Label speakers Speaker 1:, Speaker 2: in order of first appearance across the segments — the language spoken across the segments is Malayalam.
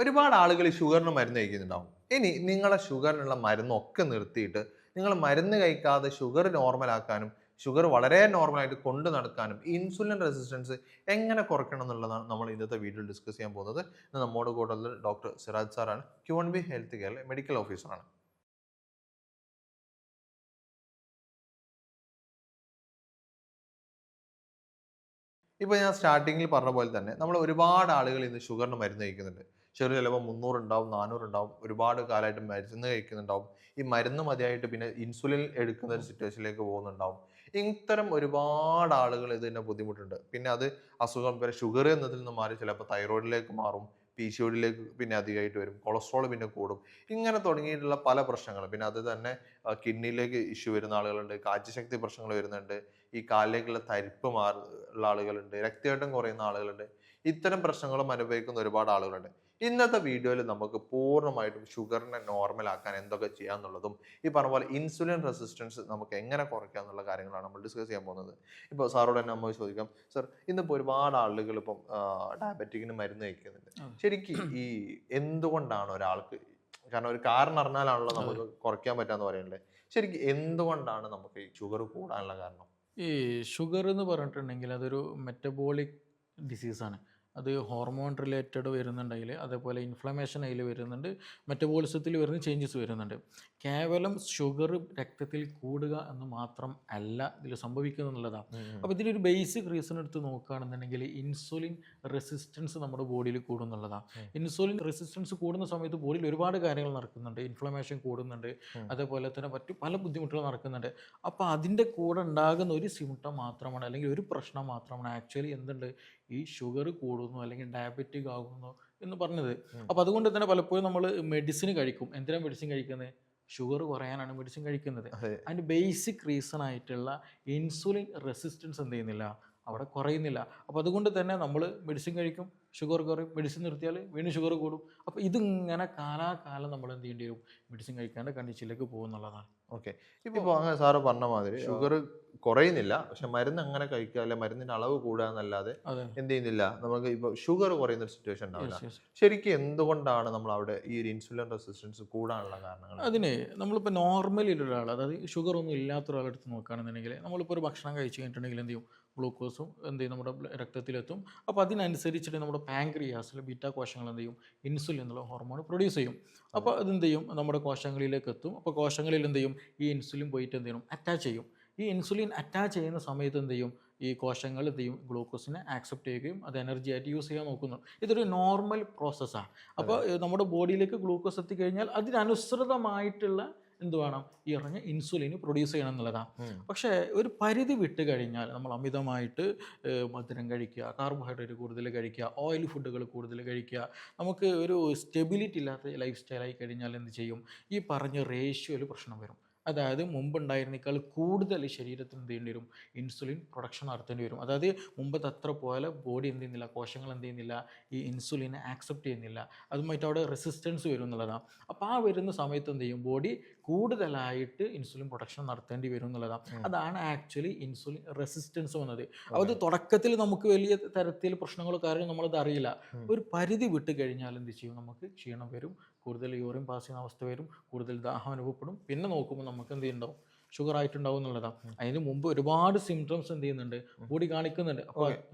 Speaker 1: ഒരുപാട് ആളുകൾ ഈ ഷുഗറിന് മരുന്ന് കഴിക്കുന്നുണ്ടാവും. ഇനി നിങ്ങളെ ഷുഗറിനുള്ള മരുന്നൊക്കെ നിർത്തിയിട്ട് നിങ്ങൾ മരുന്ന് കഴിക്കാതെ ഷുഗർ നോർമൽ ആക്കാനും ഷുഗർ വളരെ നോർമലായിട്ട് കൊണ്ട് നടക്കാനും ഇൻസുലിൻ റെസിസ്റ്റൻസ് എങ്ങനെ കുറയ്ക്കണം എന്നുള്ളതാണ് നമ്മൾ ഇന്നത്തെ വീഡിയോയിൽ ഡിസ്കസ് ചെയ്യാൻ പോകുന്നത്. ഇന്ന് നമ്മോട് കൂടെ ഉള്ളത് ഡോക്ടർ സിറാജ് സാറാണ്. Q1B ഹെൽത്ത് കെയറിലെ മെഡിക്കൽ ഓഫീസറാണ്. ഇപ്പോൾ ഞാൻ സ്റ്റാർട്ടിങ്ങിൽ പറഞ്ഞ പോലെ തന്നെ നമ്മൾ ഒരുപാട് ആളുകൾ ഇന്ന് ഷുഗറിന് മരുന്ന് കഴിക്കുന്നുണ്ട്. ചെറിയ ചിലപ്പോൾ 300 ഉണ്ടാവും, 400 ഉണ്ടാവും. ഒരുപാട് കാലമായിട്ട് മരുന്ന് കഴിക്കുന്നുണ്ടാവും. ഈ മരുന്ന് മതിയായിട്ട് പിന്നെ ഇൻസുലിൻ എടുക്കുന്ന ഒരു സിറ്റുവേഷനിലേക്ക് പോകുന്നുണ്ടാവും. ഇത്തരം ഒരുപാട് ആളുകൾ ഇതിന് ബുദ്ധിമുട്ടുണ്ട്. പിന്നെ അത് അസുഖം പിന്നെ ഷുഗർ എന്നതിൽ നിന്ന് മാറി ചിലപ്പോൾ തൈറോയിഡിലേക്ക് മാറും. PCODയിലേക്ക് പിന്നെ അധികമായിട്ട് വരും. കൊളസ്ട്രോൾ പിന്നെ കൂടും. ഇങ്ങനെ തുടങ്ങിയിട്ടുള്ള പല പ്രശ്നങ്ങളും. പിന്നെ അത് തന്നെ കിഡ്നിയിലേക്ക് ഇഷ്യൂ വരുന്ന ആളുകളുണ്ട്. കാഴ്ചശക്തി പ്രശ്നങ്ങൾ വരുന്നുണ്ട്. ഈ കാലിലേക്കുള്ള തരിപ്പ് ഉള്ള ആളുകളുണ്ട്. രക്തയോട്ടം കുറയുന്ന ആളുകളുണ്ട്. ഇത്തരം പ്രശ്നങ്ങളും അനുഭവിക്കുന്ന ഒരുപാട് ആളുകളുണ്ട്. ഇന്നത്തെ വീഡിയോയിൽ നമുക്ക് പൂർണ്ണമായിട്ടും ഷുഗറിനെ നോർമൽ ആക്കാൻ എന്തൊക്കെ ചെയ്യാന്നുള്ളതും ഈ പറഞ്ഞ പോലെ ഇൻസുലിൻ റെസിസ്റ്റൻസ് നമുക്ക് എങ്ങനെ കുറയ്ക്കാം എന്നുള്ള കാര്യങ്ങളാണ് നമ്മൾ ഡിസ്കസ് ചെയ്യാൻ പോകുന്നത്. ഇപ്പോൾ സാറോട് തന്നെ നമുക്ക് ചോദിക്കാം, സർ ഇന്നിപ്പോൾ ഒരുപാട് ആളുകൾ ഇപ്പം ഡയബറ്റിക്കിന് മരുന്ന് കഴിക്കുന്നുണ്ട്. ശരിക്കും ഈ എന്തുകൊണ്ടാണ് ഒരാൾക്ക്, കാരണം ഒരു കാരണം അറിഞ്ഞാലാണല്ലോ നമുക്ക് കുറയ്ക്കാൻ പറ്റാന്ന് പറയുന്നത്. ശരിക്കും എന്തുകൊണ്ടാണ് നമുക്ക് ഈ ഷുഗർ കൂടാനുള്ള കാരണം?
Speaker 2: ഈ ഷുഗർ എന്ന് പറഞ്ഞിട്ടുണ്ടെങ്കിൽ അതൊരു മെറ്റബോളിക് ഡിസീസാണ്. അത് ഹോർമോൺ റിലേറ്റഡ് വരുന്നുണ്ടെങ്കിൽ അതേപോലെ ഇൻഫ്ലമേഷൻ അതിൽ വരുന്നുണ്ട്, മെറ്റബോളിസത്തിൽ വരുന്ന ചേഞ്ചസ് വരുന്നുണ്ട്. കേവലം ഷുഗർ രക്തത്തിൽ കൂടുക എന്ന് മാത്രം അല്ല ഇതിൽ സംഭവിക്കുന്നത് എന്നുള്ളതാണ്. അപ്പോൾ ഇതിലൊരു ബേസിക് റീസൺ എടുത്ത് നോക്കുകയാണെന്നുണ്ടെങ്കിൽ ഇൻസുലിൻ റെസിസ്റ്റൻസ് നമ്മുടെ ബോഡിയിൽ കൂടുന്നുള്ളതാണ്. ഇൻസുലിൻ റെസിസ്റ്റൻസ് കൂടുന്ന സമയത്ത് ബോഡിയിൽ ഒരുപാട് കാര്യങ്ങൾ നടക്കുന്നുണ്ട്. ഇൻഫ്ലമേഷൻ കൂടുന്നുണ്ട്, അതേപോലെ തന്നെ മറ്റു പല ബുദ്ധിമുട്ടുകൾ നടക്കുന്നുണ്ട്. അപ്പോൾ അതിൻ്റെ കൂടെ ഉണ്ടാകുന്ന ഒരു സിംറ്റം മാത്രമാണ്, അല്ലെങ്കിൽ ഒരു പ്രശ്നം മാത്രമാണ് ആക്ച്വലി എന്തുണ്ട്, ഈ ഷുഗർ കൂടുന്നു അല്ലെങ്കിൽ ഡയബറ്റിക് ആകുന്നു എന്ന് പറഞ്ഞത്. അപ്പോൾ അതുകൊണ്ട് തന്നെ പലപ്പോഴും നമ്മൾ മെഡിസിൻ കഴിക്കും. എന്തിനാണ് മെഡിസിൻ കഴിക്കുന്നത്? ഷുഗർ കുറയാനാണ് മെഡിസിൻ കഴിക്കുന്നത്.
Speaker 1: അതെ.
Speaker 2: അതിൻ്റെ ബേസിക് റീസൺ ആയിട്ടുള്ള ഇൻസുലിൻ റെസിസ്റ്റൻസ് എന്ത് ചെയ്യുന്നില്ല, അവിടെ കുറയുന്നില്ല. അപ്പോൾ അതുകൊണ്ട് തന്നെ നമ്മൾ മെഡിസിൻ കഴിക്കും, ഷുഗർ കുറയും. മെഡിസിൻ നിർത്തിയാൽ വീണ്ടും ഷുഗർ കൂടും. അപ്പോൾ ഇതിങ്ങനെ കാലാകാലം നമ്മൾ എന്ത് ചെയ്യേണ്ടി വരും, മെഡിസിൻ കഴിക്കാണ്ട് കണ്ടീഷനിലേക്ക് പോകുന്നുള്ളതാണ്.
Speaker 1: ഓക്കെ. ഇപ്പൊ അങ്ങനെ സാറ് പറഞ്ഞ മാതിരി ഷുഗർ കുറയുന്നില്ല. പക്ഷെ മരുന്ന് അങ്ങനെ കഴിക്കുക, അല്ലെ മരുന്നിന്റെ അളവ് കൂടുക എന്നല്ലാതെ
Speaker 2: അതെ.
Speaker 1: എന്ത് ചെയ്യുന്നില്ല, നമുക്ക് ഇപ്പൊ ഷുഗർ കുറയുന്ന ഒരു സിറ്റുവേഷൻ ഉണ്ടാവില്ല.
Speaker 2: Yes, yes.
Speaker 1: ശരിക്കും എന്തുകൊണ്ടാണ് നമ്മൾ അവിടെ ഈ ഒരു ഇൻസുലിൻ റെസിസ്റ്റൻസ് കൂടാനുള്ള കാരണങ്ങൾ?
Speaker 2: അതിന് നമ്മളിപ്പോൾ നോർമലി ഒരാൾ, അതായത് ഷുഗർ ഒന്നും ഇല്ലാത്ത ഒരാളെടുത്ത് നോക്കുകയാണെന്നുണ്ടെങ്കിൽ നമ്മളിപ്പോൾ ഒരു ഭക്ഷണം കഴിച്ച് കഴിഞ്ഞിട്ടുണ്ടെങ്കിൽ എന്ത് ചെയ്യും, ഗ്ലൂക്കോസും എന്ത് ചെയ്യും നമ്മുടെ രക്തത്തിലെത്തും. അപ്പോൾ അതിനനുസരിച്ചിട്ട് നമ്മുടെ പാൻക്രിയാസിൽ ബീറ്റാ കോശങ്ങൾ എന്ത് ചെയ്യും, ഇൻസുലിൻ എന്നുള്ള ഹോർമോൺ പ്രൊഡ്യൂസ് ചെയ്യും. അപ്പോൾ അതെന്ത് ചെയ്യും, നമ്മുടെ കോശങ്ങളിലേക്ക് എത്തും. അപ്പോൾ കോശങ്ങളിൽ എന്ത് ചെയ്യും, ഈ ഇൻസുലിൻ പോയിട്ട് എന്ത് ചെയ്യണം, അറ്റാച്ച് ചെയ്യും. ഈ ഇൻസുലിൻ അറ്റാച്ച് ചെയ്യുന്ന സമയത്ത് എന്ത് ചെയ്യും, ഈ കോശങ്ങൾ എന്ത് ചെയ്യും, ഗ്ലൂക്കോസിനെ ആക്സെപ്റ്റ് ചെയ്യുകയും അത് എനർജി ആയിട്ട് യൂസ് ചെയ്യാൻ നോക്കുന്നു. ഇതൊരു നോർമൽ പ്രോസസ്സാണ്. അപ്പോൾ നമ്മുടെ ബോഡിയിലേക്ക് ഗ്ലൂക്കോസ് എത്തിക്കഴിഞ്ഞാൽ അതിനനുസൃതമായിട്ടുള്ള എന്ത് വേണം, ഈ ഇറങ്ങി ഇൻസുലിന് പ്രൊഡ്യൂസ് ചെയ്യണം എന്നുള്ളതാണ്. പക്ഷേ ഒരു പരിധി വിട്ട് കഴിഞ്ഞാൽ നമ്മൾ അമിതമായിട്ട് മധുരം കഴിക്കുക, കാർബോഹൈഡ്രേറ്റ് കൂടുതൽ കഴിക്കുക, ഓയിൽ ഫുഡുകൾ കൂടുതൽ കഴിക്കുക, നമുക്ക് ഒരു സ്റ്റെബിലിറ്റി ഇല്ലാത്ത ലൈഫ് സ്റ്റൈലായി കഴിഞ്ഞാൽ എന്ത് ചെയ്യും, ഈ പറഞ്ഞ റേഷ്യോയിൽ പ്രശ്നം വരും. അതായത് മുമ്പുണ്ടായിരുന്നേക്കാൾ കൂടുതൽ ശരീരത്തിന് എന്ത് ചെയ്യേണ്ടി വരും, ഇൻസുലിൻ പ്രൊഡക്ഷൻ നടത്തേണ്ടി വരും. അതായത് മുമ്പത്തെ അത്ര പോലെ ബോഡി എന്ത് ചെയ്യുന്നില്ല, കോശങ്ങൾ എന്ത് ചെയ്യുന്നില്ല, ഈ ഇൻസുലിനെ ആക്സെപ്റ്റ് ചെയ്യുന്നില്ല. അതുമായിട്ട് അവിടെ റെസിസ്റ്റൻസ് വരും എന്നുള്ളതാണ്. അപ്പോൾ ആ വരുന്ന സമയത്ത് എന്ത് ചെയ്യും, ബോഡി കൂടുതലായിട്ട് ഇൻസുലിൻ പ്രൊഡക്ഷൻ നടത്തേണ്ടി വരും എന്നുള്ളതാണ്. അതാണ് ആക്ച്വലി ഇൻസുലിൻ റെസിസ്റ്റൻസ് വന്നത്. അത് തുടക്കത്തിൽ നമുക്ക് വലിയ തരത്തിൽ പ്രശ്നങ്ങളോ കാര്യങ്ങളോ നമ്മളത് അറിയില്ല. ഒരു പരിധി വിട്ട് കഴിഞ്ഞാൽ എന്ത് ചെയ്യും, നമുക്ക് ക്ഷീണം വരും, കൂടുതൽ യൂറിൻ പാസ് ചെയ്യുന്ന അവസ്ഥ വരും, കൂടുതൽ ദാഹം അനുഭവപ്പെടും. പിന്നെ നോക്കുമ്പോൾ നമുക്ക് എന്ത് ചെയ്യുന്നുണ്ടാവും, ഷുഗർ ആയിട്ടുണ്ടാവും എന്നുള്ളതാണ്. അതിന് മുമ്പ് ഒരുപാട് സിംറ്റംസ് എന്ത് ചെയ്യുന്നുണ്ട്, ബോഡി കാണിക്കുന്നുണ്ട്. അപ്പോൾ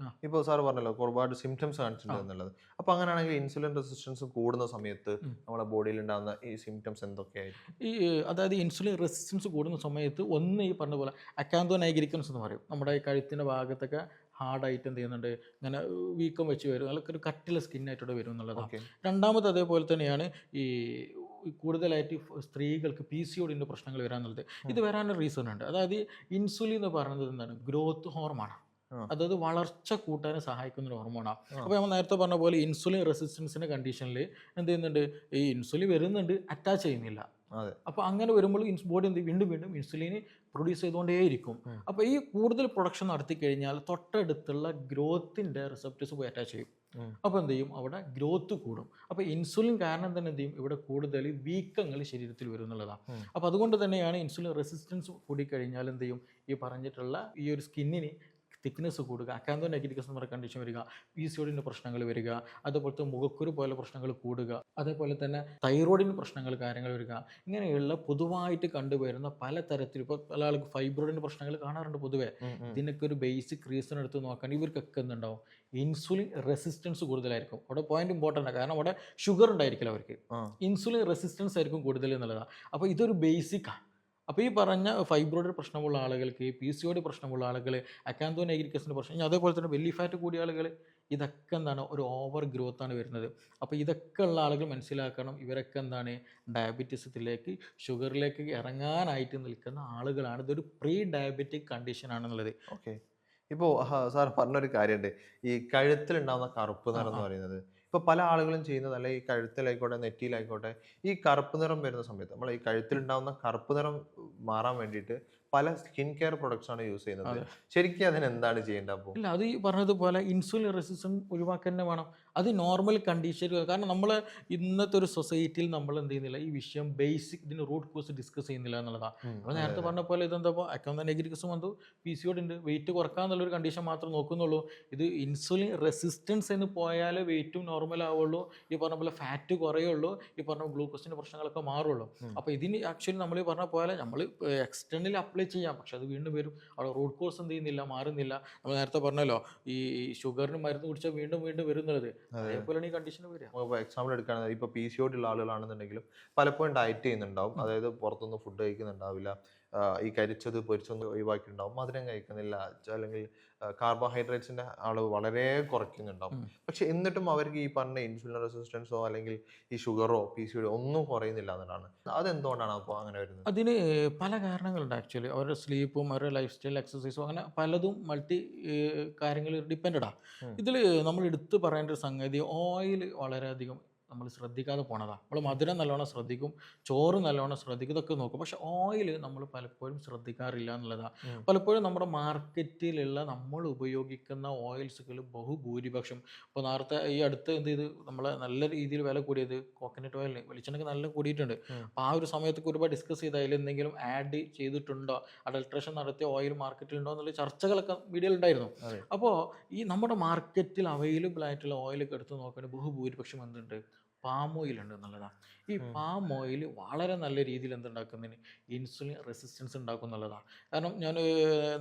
Speaker 1: ഇപ്പൊ സാർ പറഞ്ഞല്ലോ ഒരുപാട് സിംറ്റംസ് കാണിച്ചിട്ടുണ്ട് എന്നുള്ളത്. അപ്പൊ അങ്ങനെയാണെങ്കിൽ ഇൻസുലിൻ റെസിസ്റ്റൻസ് കൂടുന്ന സമയത്ത് നമ്മുടെ ബോഡിയിൽ ഉണ്ടാകുന്ന ഈ സിംറ്റംസ് എന്തൊക്കെയായിരിക്കും?
Speaker 2: ഈ അതായത് ഇൻസുലിൻ റെസിസ്റ്റൻസ് കൂടുന്ന സമയത്ത് ഒന്ന് ഈ പറഞ്ഞ പോലെ അക്കാന്തോ നൈഗ്രിക്കൻസ് എന്ന് പറയും. നമ്മുടെ ഈ കഴുത്തിൻ്റെ ഭാഗത്തൊക്കെ ഹാർഡായിട്ട് എന്ത് ചെയ്യുന്നുണ്ട്, ഇങ്ങനെ വീക്കം വെച്ച് വരും, അല്ലെങ്കിൽ ഒരു കട്ടിയുള്ള സ്കിന്നായിട്ടൂടെ വരും എന്നുള്ളതാണ്. രണ്ടാമത് അതേപോലെ തന്നെയാണ് ഈ കൂടുതലായിട്ട് സ്ത്രീകൾക്ക് PCODൻ്റെ പ്രശ്നങ്ങൾ വരാനുള്ളത്. ഇത് വരാനൊരു റീസൺ ഉണ്ട്. അതായത് ഇൻസുലിൻ എന്ന് പറയുന്നത് എന്താണ്, ഗ്രോത്ത് ഹോർമോണാണ്. അതായത് വളർച്ച കൂട്ടാൻ സഹായിക്കുന്ന ഒരു ഹോർമോണാണ്. അപ്പോൾ നമ്മൾ നേരത്തെ പറഞ്ഞ പോലെ ഇൻസുലിൻ റെസിസ്റ്റൻസിൻ്റെ കണ്ടീഷനിൽ എന്ത് ചെയ്യുന്നുണ്ട്, ഈ ഇൻസുലിൻ വരുന്നുണ്ട്, അറ്റാച്ച് ചെയ്യുന്നില്ല. അപ്പോൾ അങ്ങനെ വരുമ്പോൾ ബോഡി എന്ത് വീണ്ടും വീണ്ടും ഇൻസുലിൻ പ്രൊഡ്യൂസ് ചെയ്തുകൊണ്ടേയിരിക്കും. അപ്പോൾ ഈ കൂടുതൽ പ്രൊഡക്ഷൻ നടത്തി കഴിഞ്ഞാൽ തൊട്ടടുത്തുള്ള ഗ്രോത്തിൻ്റെ റിസപ്റ്റേഴ്സ് പോയി അറ്റാച്ച് ചെയ്യും. അപ്പോൾ എന്ത് ചെയ്യും, അവിടെ ഗ്രോത്ത് കൂടും. അപ്പോൾ ഇൻസുലിൻ കാരണം തന്നെ എന്ത് ചെയ്യും, ഇവിടെ കൂടുതൽ വീക്കങ്ങൾ ശരീരത്തിൽ വരും എന്നുള്ളതാണ്. അപ്പോൾ അതുകൊണ്ട് തന്നെയാണ് ഇൻസുലിൻ റെസിസ്റ്റൻസ് കൂടിക്കഴിഞ്ഞാൽ എന്ത് ചെയ്യും, ഈ പറഞ്ഞിട്ടുള്ള ഈ ഒരു സ്കിന്നിന് തിക്നെസ് കൂടുക, അക്കാന്തോ നെഗറ്റിക്കസ് എന്ന് പറയുന്ന കണ്ടീഷൻ വരിക, PCOD പ്രശ്നങ്ങൾ വരിക, അതുപോലത്തെ മുഖക്കുരു പോലെ പ്രശ്നങ്ങൾ കൂടുക, അതേപോലെ തന്നെ തൈറോയിഡിന് പ്രശ്നങ്ങൾ കാര്യങ്ങൾ വരിക. ഇങ്ങനെയുള്ള പൊതുവായിട്ട് കണ്ടുവരുന്ന പലതരത്തിൽ ഇപ്പോൾ പല ആൾക്ക് ഫൈബ്രോയിഡിൻ്റെ പ്രശ്നങ്ങൾ കാണാറുണ്ട് പൊതുവേ. ഇതിനൊക്കെ ഒരു ബേസിക് റീസൺ എടുത്ത് നോക്കുകയാണെങ്കിൽ ഇവർക്കൊക്കെ എന്തുണ്ടാവും, ഇൻസുലിൻ റെസിസ്റ്റൻസ് കൂടുതലായിരിക്കും. അവിടെ പോയിന്റ് ഇമ്പോർട്ടൻ്റ് ആണ്, കാരണം അവിടെ ഷുഗർ ഉണ്ടായിരിക്കില്ല അവർക്ക്, ഇൻസുലിൻ റെസിസ്റ്റൻസ് ആയിരിക്കും കൂടുതൽ എന്നുള്ളതാണ്. അപ്പോൾ ഇതൊരു ബേസിക്കാണ്. അപ്പോൾ ഈ പറഞ്ഞ ഫൈബ്രോയിഡ് പ്രശ്നമുള്ള ആളുകൾക്ക്, PCOD പ്രശ്നമുള്ള ആളുകൾ, അക്കാന്തോ നെഗ്രിക്കസിൻ്റെ പ്രശ്നം, അതേപോലെ തന്നെ ബെല്ലി ഫാറ്റ് കൂടിയ ആളുകൾ, ഇതൊക്കെ എന്താണ് ഒരു ഓവർ ഗ്രോത്ത് ആണ് വരുന്നത്. അപ്പോൾ ഇതൊക്കെ ഉള്ള ആളുകൾ മനസ്സിലാക്കണം, ഇവരൊക്കെ എന്താണ് ഡയബറ്റീസത്തിലേക്ക്, ഷുഗറിലേക്ക് ഇറങ്ങാനായിട്ട് നിൽക്കുന്ന ആളുകളാണ്. ഇതൊരു പ്രീ ഡയബറ്റിക് കണ്ടീഷൻ ആണെന്നുള്ളത്.
Speaker 1: ഓക്കെ. ഇപ്പോൾ സാർ പറഞ്ഞൊരു കാര്യമുണ്ട്, ഈ കഴുത്തിലുണ്ടാകുന്ന കറുപ്പ് നിറം എന്ന് പറയുന്നത്. ഇപ്പോൾ പല ആളുകളും ചെയ്യുന്നത്, അല്ലെങ്കിൽ ഈ കഴുത്തിലായിക്കോട്ടെ നെറ്റിയിലായിക്കോട്ടെ, ഈ കറുപ്പ് നിറം വരുന്ന സമയത്ത് നമ്മൾ ഈ കഴുത്തിലുണ്ടാകുന്ന കറുപ്പ് നിറം മാറാൻ വേണ്ടിയിട്ട് പല സ്കിൻ കെയർ പ്രൊഡക്ട്സ് ആണ് യൂസ് ചെയ്യുന്നത്. ശരിക്കും അതിന് എന്താണ് ചെയ്യേണ്ടത്? അപ്പോൾ
Speaker 2: ഇല്ല, അത് ഈ പറഞ്ഞതുപോലെ ഇൻസുലിൻ റെസിസ്റ്റൻസ് ഒഴിവാക്കുക തന്നെ വേണം. അത് നോർമൽ കണ്ടീഷൻ. കാരണം നമ്മൾ ഇന്നത്തെ ഒരു സൊസൈറ്റിയിൽ നമ്മൾ എന്ത് ചെയ്യുന്നില്ല, ഈ വിഷയം ബേസിക് ഇതിന് റൂട്ട് കോസ് ഡിസ്കസ് ചെയ്യുന്നില്ല എന്നുള്ളതാണ്. അപ്പോൾ നേരത്തെ പറഞ്ഞ പോലെ ഇതെന്താ, അക്കൗണ്ട് നെഗറ്റിക്സും വന്നു, PCOD ഉണ്ട്, വെയിറ്റ് കുറക്കുക എന്നുള്ളൊരു കണ്ടീഷൻ മാത്രം നോക്കുന്നുള്ളൂ. ഇത് ഇൻസുലിൻ റെസിസ്റ്റൻസ് എന്ന് പോയാൽ വെയിറ്റും നോർമൽ ആവുള്ളൂ, ഈ പറഞ്ഞ പോലെ ഫാറ്റ് കുറയുള്ളൂ, ഈ പറഞ്ഞ ഗ്ലൂക്കോസിൻ്റെ പ്രശ്നങ്ങളൊക്കെ മാറുള്ളൂ. അപ്പോൾ ഇതിന് ആക്ച്വലി നമ്മൾ ഈ പറഞ്ഞ പോലെ നമ്മൾ എക്സ്റ്റേണലി അപ്ലൈ ചെയ്യാം, പക്ഷെ അത് വീണ്ടും വരും. അവിടെ റൂട്ട് കോസ് എന്ത് ചെയ്യുന്നില്ല, മാറുന്നില്ല. നമ്മൾ നേരത്തെ പറഞ്ഞല്ലോ, ഈ ഷുഗറിന് മരുന്ന് കുടിച്ചാൽ വീണ്ടും വീണ്ടും വരുന്നത്, അതേപോലെയാണ് ഈ കണ്ടീഷൻ വരിക.
Speaker 1: എക്സാമ്പിൾ എടുക്കുകയാണെങ്കിൽ ഇപ്പോൾ PCOD ഉള്ള ആളുകളാണെന്നുണ്ടെങ്കിലും പലപ്പോഴും ഡയറ്റ് ചെയ്യുന്നുണ്ടാവും, അതായത് പുറത്തുനിന്ന് ഫുഡ് കഴിക്കുന്നുണ്ടാവില്ല, ഈ കരിച്ചത് പൊരിച്ചൊന്നും ഒഴിവാക്കിയിട്ടുണ്ടാവും, മധുരം കഴിക്കുന്നില്ല, അല്ലെങ്കിൽ കാർബോഹൈഡ്രേറ്റ്സിൻ്റെ അളവ് വളരെ കുറയ്ക്കുന്നുണ്ടാവും. പക്ഷെ എന്നിട്ടും അവർക്ക് ഈ പറഞ്ഞ ഇൻസുലിൻ റെസിസ്റ്റൻസോ അല്ലെങ്കിൽ ഈ ഷുഗറോ PCOD ഒന്നും കുറയുന്നില്ല എന്നുള്ളതാണ്. അതെന്തുകൊണ്ടാണ് അപ്പോൾ അങ്ങനെ വരുന്നത്?
Speaker 2: അതിന് പല കാരണങ്ങളുണ്ട് ആക്ച്വലി. അവരുടെ സ്ലീപ്പും അവരുടെ ലൈഫ് സ്റ്റൈൽ, എക്സസൈസും, അങ്ങനെ പലതും മൾട്ടി കാര്യങ്ങൾ ഡിപ്പെൻഡഡാണ്. ഇതിൽ നമ്മൾ എടുത്തു പറയേണ്ട ഒരു സംഗതി, ഓയിൽ വളരെയധികം നമ്മൾ ശ്രദ്ധിക്കാതെ പോണതാണ്. നമ്മൾ മധുരം നല്ലോണം ശ്രദ്ധിക്കും, ചോറ് നല്ലോണം ശ്രദ്ധിക്കും, ഇതൊക്കെ നോക്കും. പക്ഷെ ഓയിൽ നമ്മൾ പലപ്പോഴും ശ്രദ്ധിക്കാറില്ല എന്നുള്ളതാണ്. പലപ്പോഴും നമ്മുടെ മാർക്കറ്റിലുള്ള നമ്മൾ ഉപയോഗിക്കുന്ന ഓയിൽസുകൾ ബഹുഭൂരിപക്ഷം, ഇപ്പോൾ നേരത്തെ ഈ അടുത്ത് എന്ത് ചെയ്ത് നമ്മൾ നല്ല രീതിയിൽ വില കൂടിയത് കോക്കനട്ട് ഓയിലിന്, വെളിച്ചെണ്ണയ്ക്ക് നല്ല കൂടിയിട്ടുണ്ട്. അപ്പോൾ ആ ഒരു സമയത്തൊക്കെ ഒരുപാട് ഡിസ്കസ് ചെയ്ത് അതിൽ എന്തെങ്കിലും ആഡ് ചെയ്തിട്ടുണ്ടോ, അഡൾട്രേഷൻ നടത്തിയ ഓയിൽ മാർക്കറ്റിലുണ്ടോ എന്നുള്ള ചർച്ചകളൊക്കെ വീഡിയോയിൽ ഉണ്ടായിരുന്നു. അപ്പോൾ ഈ നമ്മുടെ മാർക്കറ്റിൽ അവൈലബിൾ ആയിട്ടുള്ള ഓയിലൊക്കെ എടുത്ത് നോക്കുകയാണെങ്കിൽ ബഹുഭൂരിപക്ഷം എന്തുണ്ട്, പാം ഓയിൽ ഉണ്ട് എന്നുള്ളതാണ്. ഈ പാം ഓയിൽ വളരെ നല്ല രീതിയിൽ എന്തുണ്ടാക്കുന്നതിന് ഇൻസുലിൻ റെസിസ്റ്റൻസ് ഉണ്ടാക്കും എന്നുള്ളതാണ്. കാരണം ഞാൻ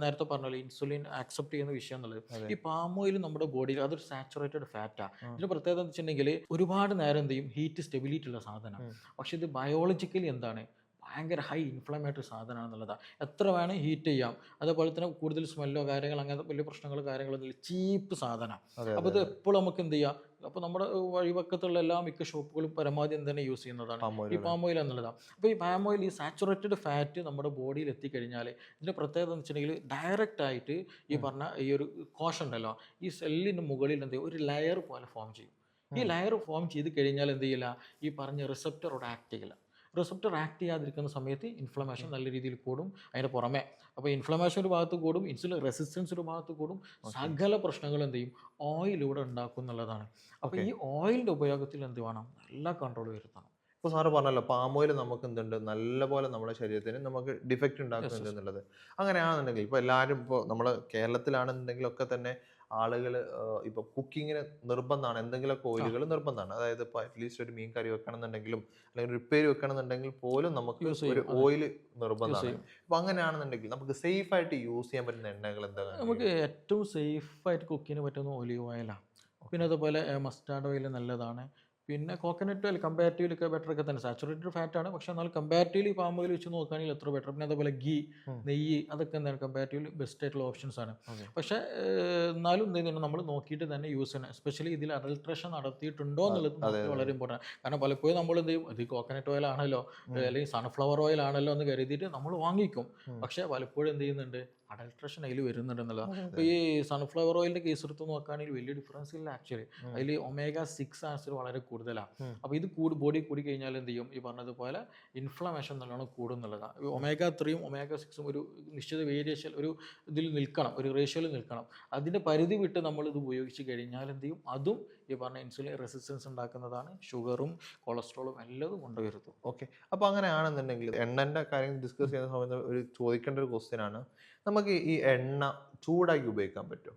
Speaker 2: നേരത്തെ പറഞ്ഞല്ലോ, ഇൻസുലിൻ ആക്സെപ്റ്റ് ചെയ്യുന്ന വിഷയം എന്നുള്ളത്, ഈ പാം ഓയിൽ നമ്മുടെ ബോഡിയിൽ അതൊരു സാച്ചുറേറ്റഡ് ഫാറ്റാണ്. ഇതിൻ്റെ പ്രത്യേകത എന്ന് വെച്ചിട്ടുണ്ടെങ്കിൽ ഒരുപാട് നേരം എന്ത് ചെയ്യും, ഹീറ്റ് സ്റ്റെബിലിറ്റി ഉള്ള സാധനമാണ്. പക്ഷെ ഇത് ബയോളജിക്കലി എന്താണ്, ഭയങ്കര ഹൈ ഇൻഫ്ലമേറ്ററി സാധനമാണെന്നുള്ളതാണ്. എത്ര വേണം ഹീറ്റ് ചെയ്യാം, അതേപോലെ തന്നെ കൂടുതൽ സ്മെല്ലോ കാര്യങ്ങൾ അങ്ങനത്തെ വലിയ പ്രശ്നങ്ങളോ കാര്യങ്ങളൊന്നും ചീപ്പ് സാധനമാണ്. അപ്പോൾ ഇത് എപ്പോഴും നമുക്ക് എന്ത് ചെയ്യാം, അപ്പോൾ നമ്മുടെ വഴിവക്കത്തുള്ള എല്ലാ മിക്ക ഷോപ്പുകളും പരമാവധി എന്താണ് യൂസ് ചെയ്യുന്നതാണ് ഈ പാം ഓയിൽ എന്നുള്ളതാണ്. അപ്പോൾ ഈ പാം ഓയിൽ, ഈ സാച്ചുറേറ്റഡ് ഫാറ്റ് നമ്മുടെ ബോഡിയിൽ എത്തിക്കഴിഞ്ഞാൽ ഇതിൻ്റെ പ്രത്യേകത എന്ന് വെച്ചിട്ടുണ്ടെങ്കിൽ ഡയറക്റ്റ് ആയിട്ട് ഈ പറഞ്ഞ ഈ ഒരു കോശ ഉണ്ടല്ലോ, ഈ സെല്ലിന് മുകളിൽ എന്ത് ചെയ്യും, ഒരു ലെയർ പോലെ ഫോം ചെയ്യും. ഈ ലെയർ ഫോം ചെയ്ത് കഴിഞ്ഞാൽ എന്ത് ചെയ്യില്ല, ഈ പറഞ്ഞ റിസപ്റ്ററോട് ആക്ട് ചെയ്യില്ല. റിസപ്റ്റർ ആക്ട് ചെയ്യാതിരിക്കുന്ന സമയത്ത് ഇൻഫ്ലമേഷൻ നല്ല രീതിയിൽ കൂടും. അതിൻ്റെ പുറമെ അപ്പോൾ ഇൻഫ്ലമേഷൻ ഒരു ഭാഗത്ത് കൂടും, ഇൻസുലിൻ റെസിസ്റ്റൻസ് ഒരു ഭാഗത്ത് കൂടും, സകല പ്രശ്നങ്ങൾ എന്ത് ചെയ്യും, ഓയിലൂടെ ഉണ്ടാക്കും എന്നുള്ളതാണ്. അപ്പോൾ ഈ ഓയിലിൻ്റെ ഉപയോഗത്തിൽ എന്ത് വേണം, നല്ല കൺട്രോൾ വരുത്തണം.
Speaker 1: ഇപ്പോൾ സാറ് പറഞ്ഞല്ലോ, പാം ഓയിൽ നമുക്ക് എന്തുണ്ട്, നല്ലപോലെ നമ്മുടെ ശരീരത്തിന് നമുക്ക് ഡിഫക്റ്റ് ഉണ്ടാക്കുന്നുണ്ട് എന്നുള്ളത്. അങ്ങനെയാണെന്നുണ്ടെങ്കിൽ ഇപ്പോൾ എല്ലാവരും, ഇപ്പോൾ നമ്മൾ കേരളത്തിലാണെന്നുണ്ടെങ്കിലൊക്കെ തന്നെ ആളുകൾ ഇപ്പോൾ കുക്കിങ്ങിന് നിർബന്ധമാണ്, എന്തെങ്കിലുമൊക്കെ ഓയിലുകൾ നിർബന്ധമാണ്. അതായത് ഇപ്പോൾ അറ്റ്ലീസ്റ്റ് ഒരു മീൻ കറി വെക്കണമെന്നുണ്ടെങ്കിലും അല്ലെങ്കിൽ ഒരു ഉപ്പേരി വെക്കണമെന്നുണ്ടെങ്കിൽ പോലും നമുക്ക് ഒരു ഓയിൽ നിർബന്ധമാണ്. അപ്പോൾ അങ്ങനെയാണെന്നുണ്ടെങ്കിൽ നമുക്ക് സേഫ് ആയിട്ട് യൂസ് ചെയ്യാൻ പറ്റുന്ന എണ്ണകൾ എന്താണ്?
Speaker 2: നമുക്ക് ഏറ്റവും സേഫായിട്ട് കുക്കിങ്ങിന് പറ്റുന്ന ഒലിവ് ഓയിലാണ്. പിന്നെ അതുപോലെ മസ്റ്റാർഡ് ഓയിൽ നല്ലതാണ്. പിന്നെ കോക്കനട്ട് ഓയിൽ കമ്പാരിറ്റീവ്ലി ഒക്കെ ബെറ്റർ ഒക്കെ തന്നെ, സാച്ചുറേറ്റഡ് ഫാറ്റാണ്, പക്ഷേ എന്നാൽ കമ്പാരിറ്റീവ്ലി പാം ഓയിൽ വെച്ച് നോക്കുകയാണെങ്കിൽ എത്ര ബെറ്റർ. പിന്നെ അതുപോലെ ഗീ, നെയ്യ്, അതൊക്കെ എന്താണ് കമ്പാരിറ്റീവ്ലി ബെസ്റ്റ് ആയിട്ടുള്ള ഓപ്ഷൻസ് ആണ്. പക്ഷേ എന്നാലും എന്ത് ചെയ്യുന്നുണ്ട്, നമ്മൾ നോക്കിയിട്ട് തന്നെ യൂസ് ചെയ്യണം. എസ്പെഷ്യലി ഇതിൽ അഡൾട്രേഷൻ നടത്തിയിട്ടുണ്ടോ എന്നുള്ളത് വളരെ ഇമ്പോർട്ടൻ്റ്. കാരണം പലപ്പോഴും നമ്മൾ എന്ത് ചെയ്യും, ഇത് കോക്കനട്ട് ഓയിൽ ആണല്ലോ അല്ലെങ്കിൽ സൺഫ്ലവർ ഓയിൽ ആണല്ലോ എന്ന് കരുതിയിട്ട് നമ്മൾ വാങ്ങിക്കും. പക്ഷേ പലപ്പോഴും എന്ത് ചെയ്യുന്നുണ്ട്, അഡൾട്രേഷൻ അതിൽ വരുന്നുണ്ട് എന്നുള്ളതാണ്. അപ്പോൾ ഈ സൺഫ്ലവർ ഓയിലിൻ്റെ കേസ് എടുത്ത് നോക്കുകയാണെങ്കിൽ വലിയ ഡിഫറൻസ് ഇല്ല ആക്ച്വലി. അതിൽ omega-6 ആസിഡ് വളരെ കൂടുതലാണ്. അപ്പോൾ ഇത് ബോഡി കൂടി കഴിഞ്ഞാൽ എന്ത് ചെയ്യും, ഈ പറഞ്ഞതുപോലെ ഇൻഫ്ലമേഷൻ നല്ലോണം കൂടുന്നുള്ളതാണ്. omega-3ഉം omega-6ഉം ഒരു നിശ്ചിത വേരിയേഷൻ ഒരു ഇതിൽ നിൽക്കണം, ഒരു റേഷ്യോയിൽ നിൽക്കണം. അതിൻ്റെ പരിധി വിട്ട് നമ്മൾ ഇത് ഉപയോഗിച്ച് കഴിഞ്ഞാൽ എന്ത് ചെയ്യും, അതും ഈ പറഞ്ഞ ഇൻസുലിൻ റെസിസ്റ്റൻസ് ഉണ്ടാക്കുന്നതാണ് ഷുഗറും കൊളസ്ട്രോളും എല്ലാം കൊണ്ടുവരുന്നത്.
Speaker 1: ഓക്കെ. അപ്പോൾ അങ്ങനെയാണെന്നുണ്ടെങ്കിൽ എണ്ണൻ്റെ കാര്യം ഡിസ്കസ് ചെയ്യുന്ന സമയത്ത് ഒരു ചോദിക്കേണ്ട ഒരു ക്വസ്റ്റ്യൻ ആണ്. നമുക്ക് ഈ എണ്ണ ചൂടാക്കി ഉപയോഗിക്കാൻ പറ്റുമോ?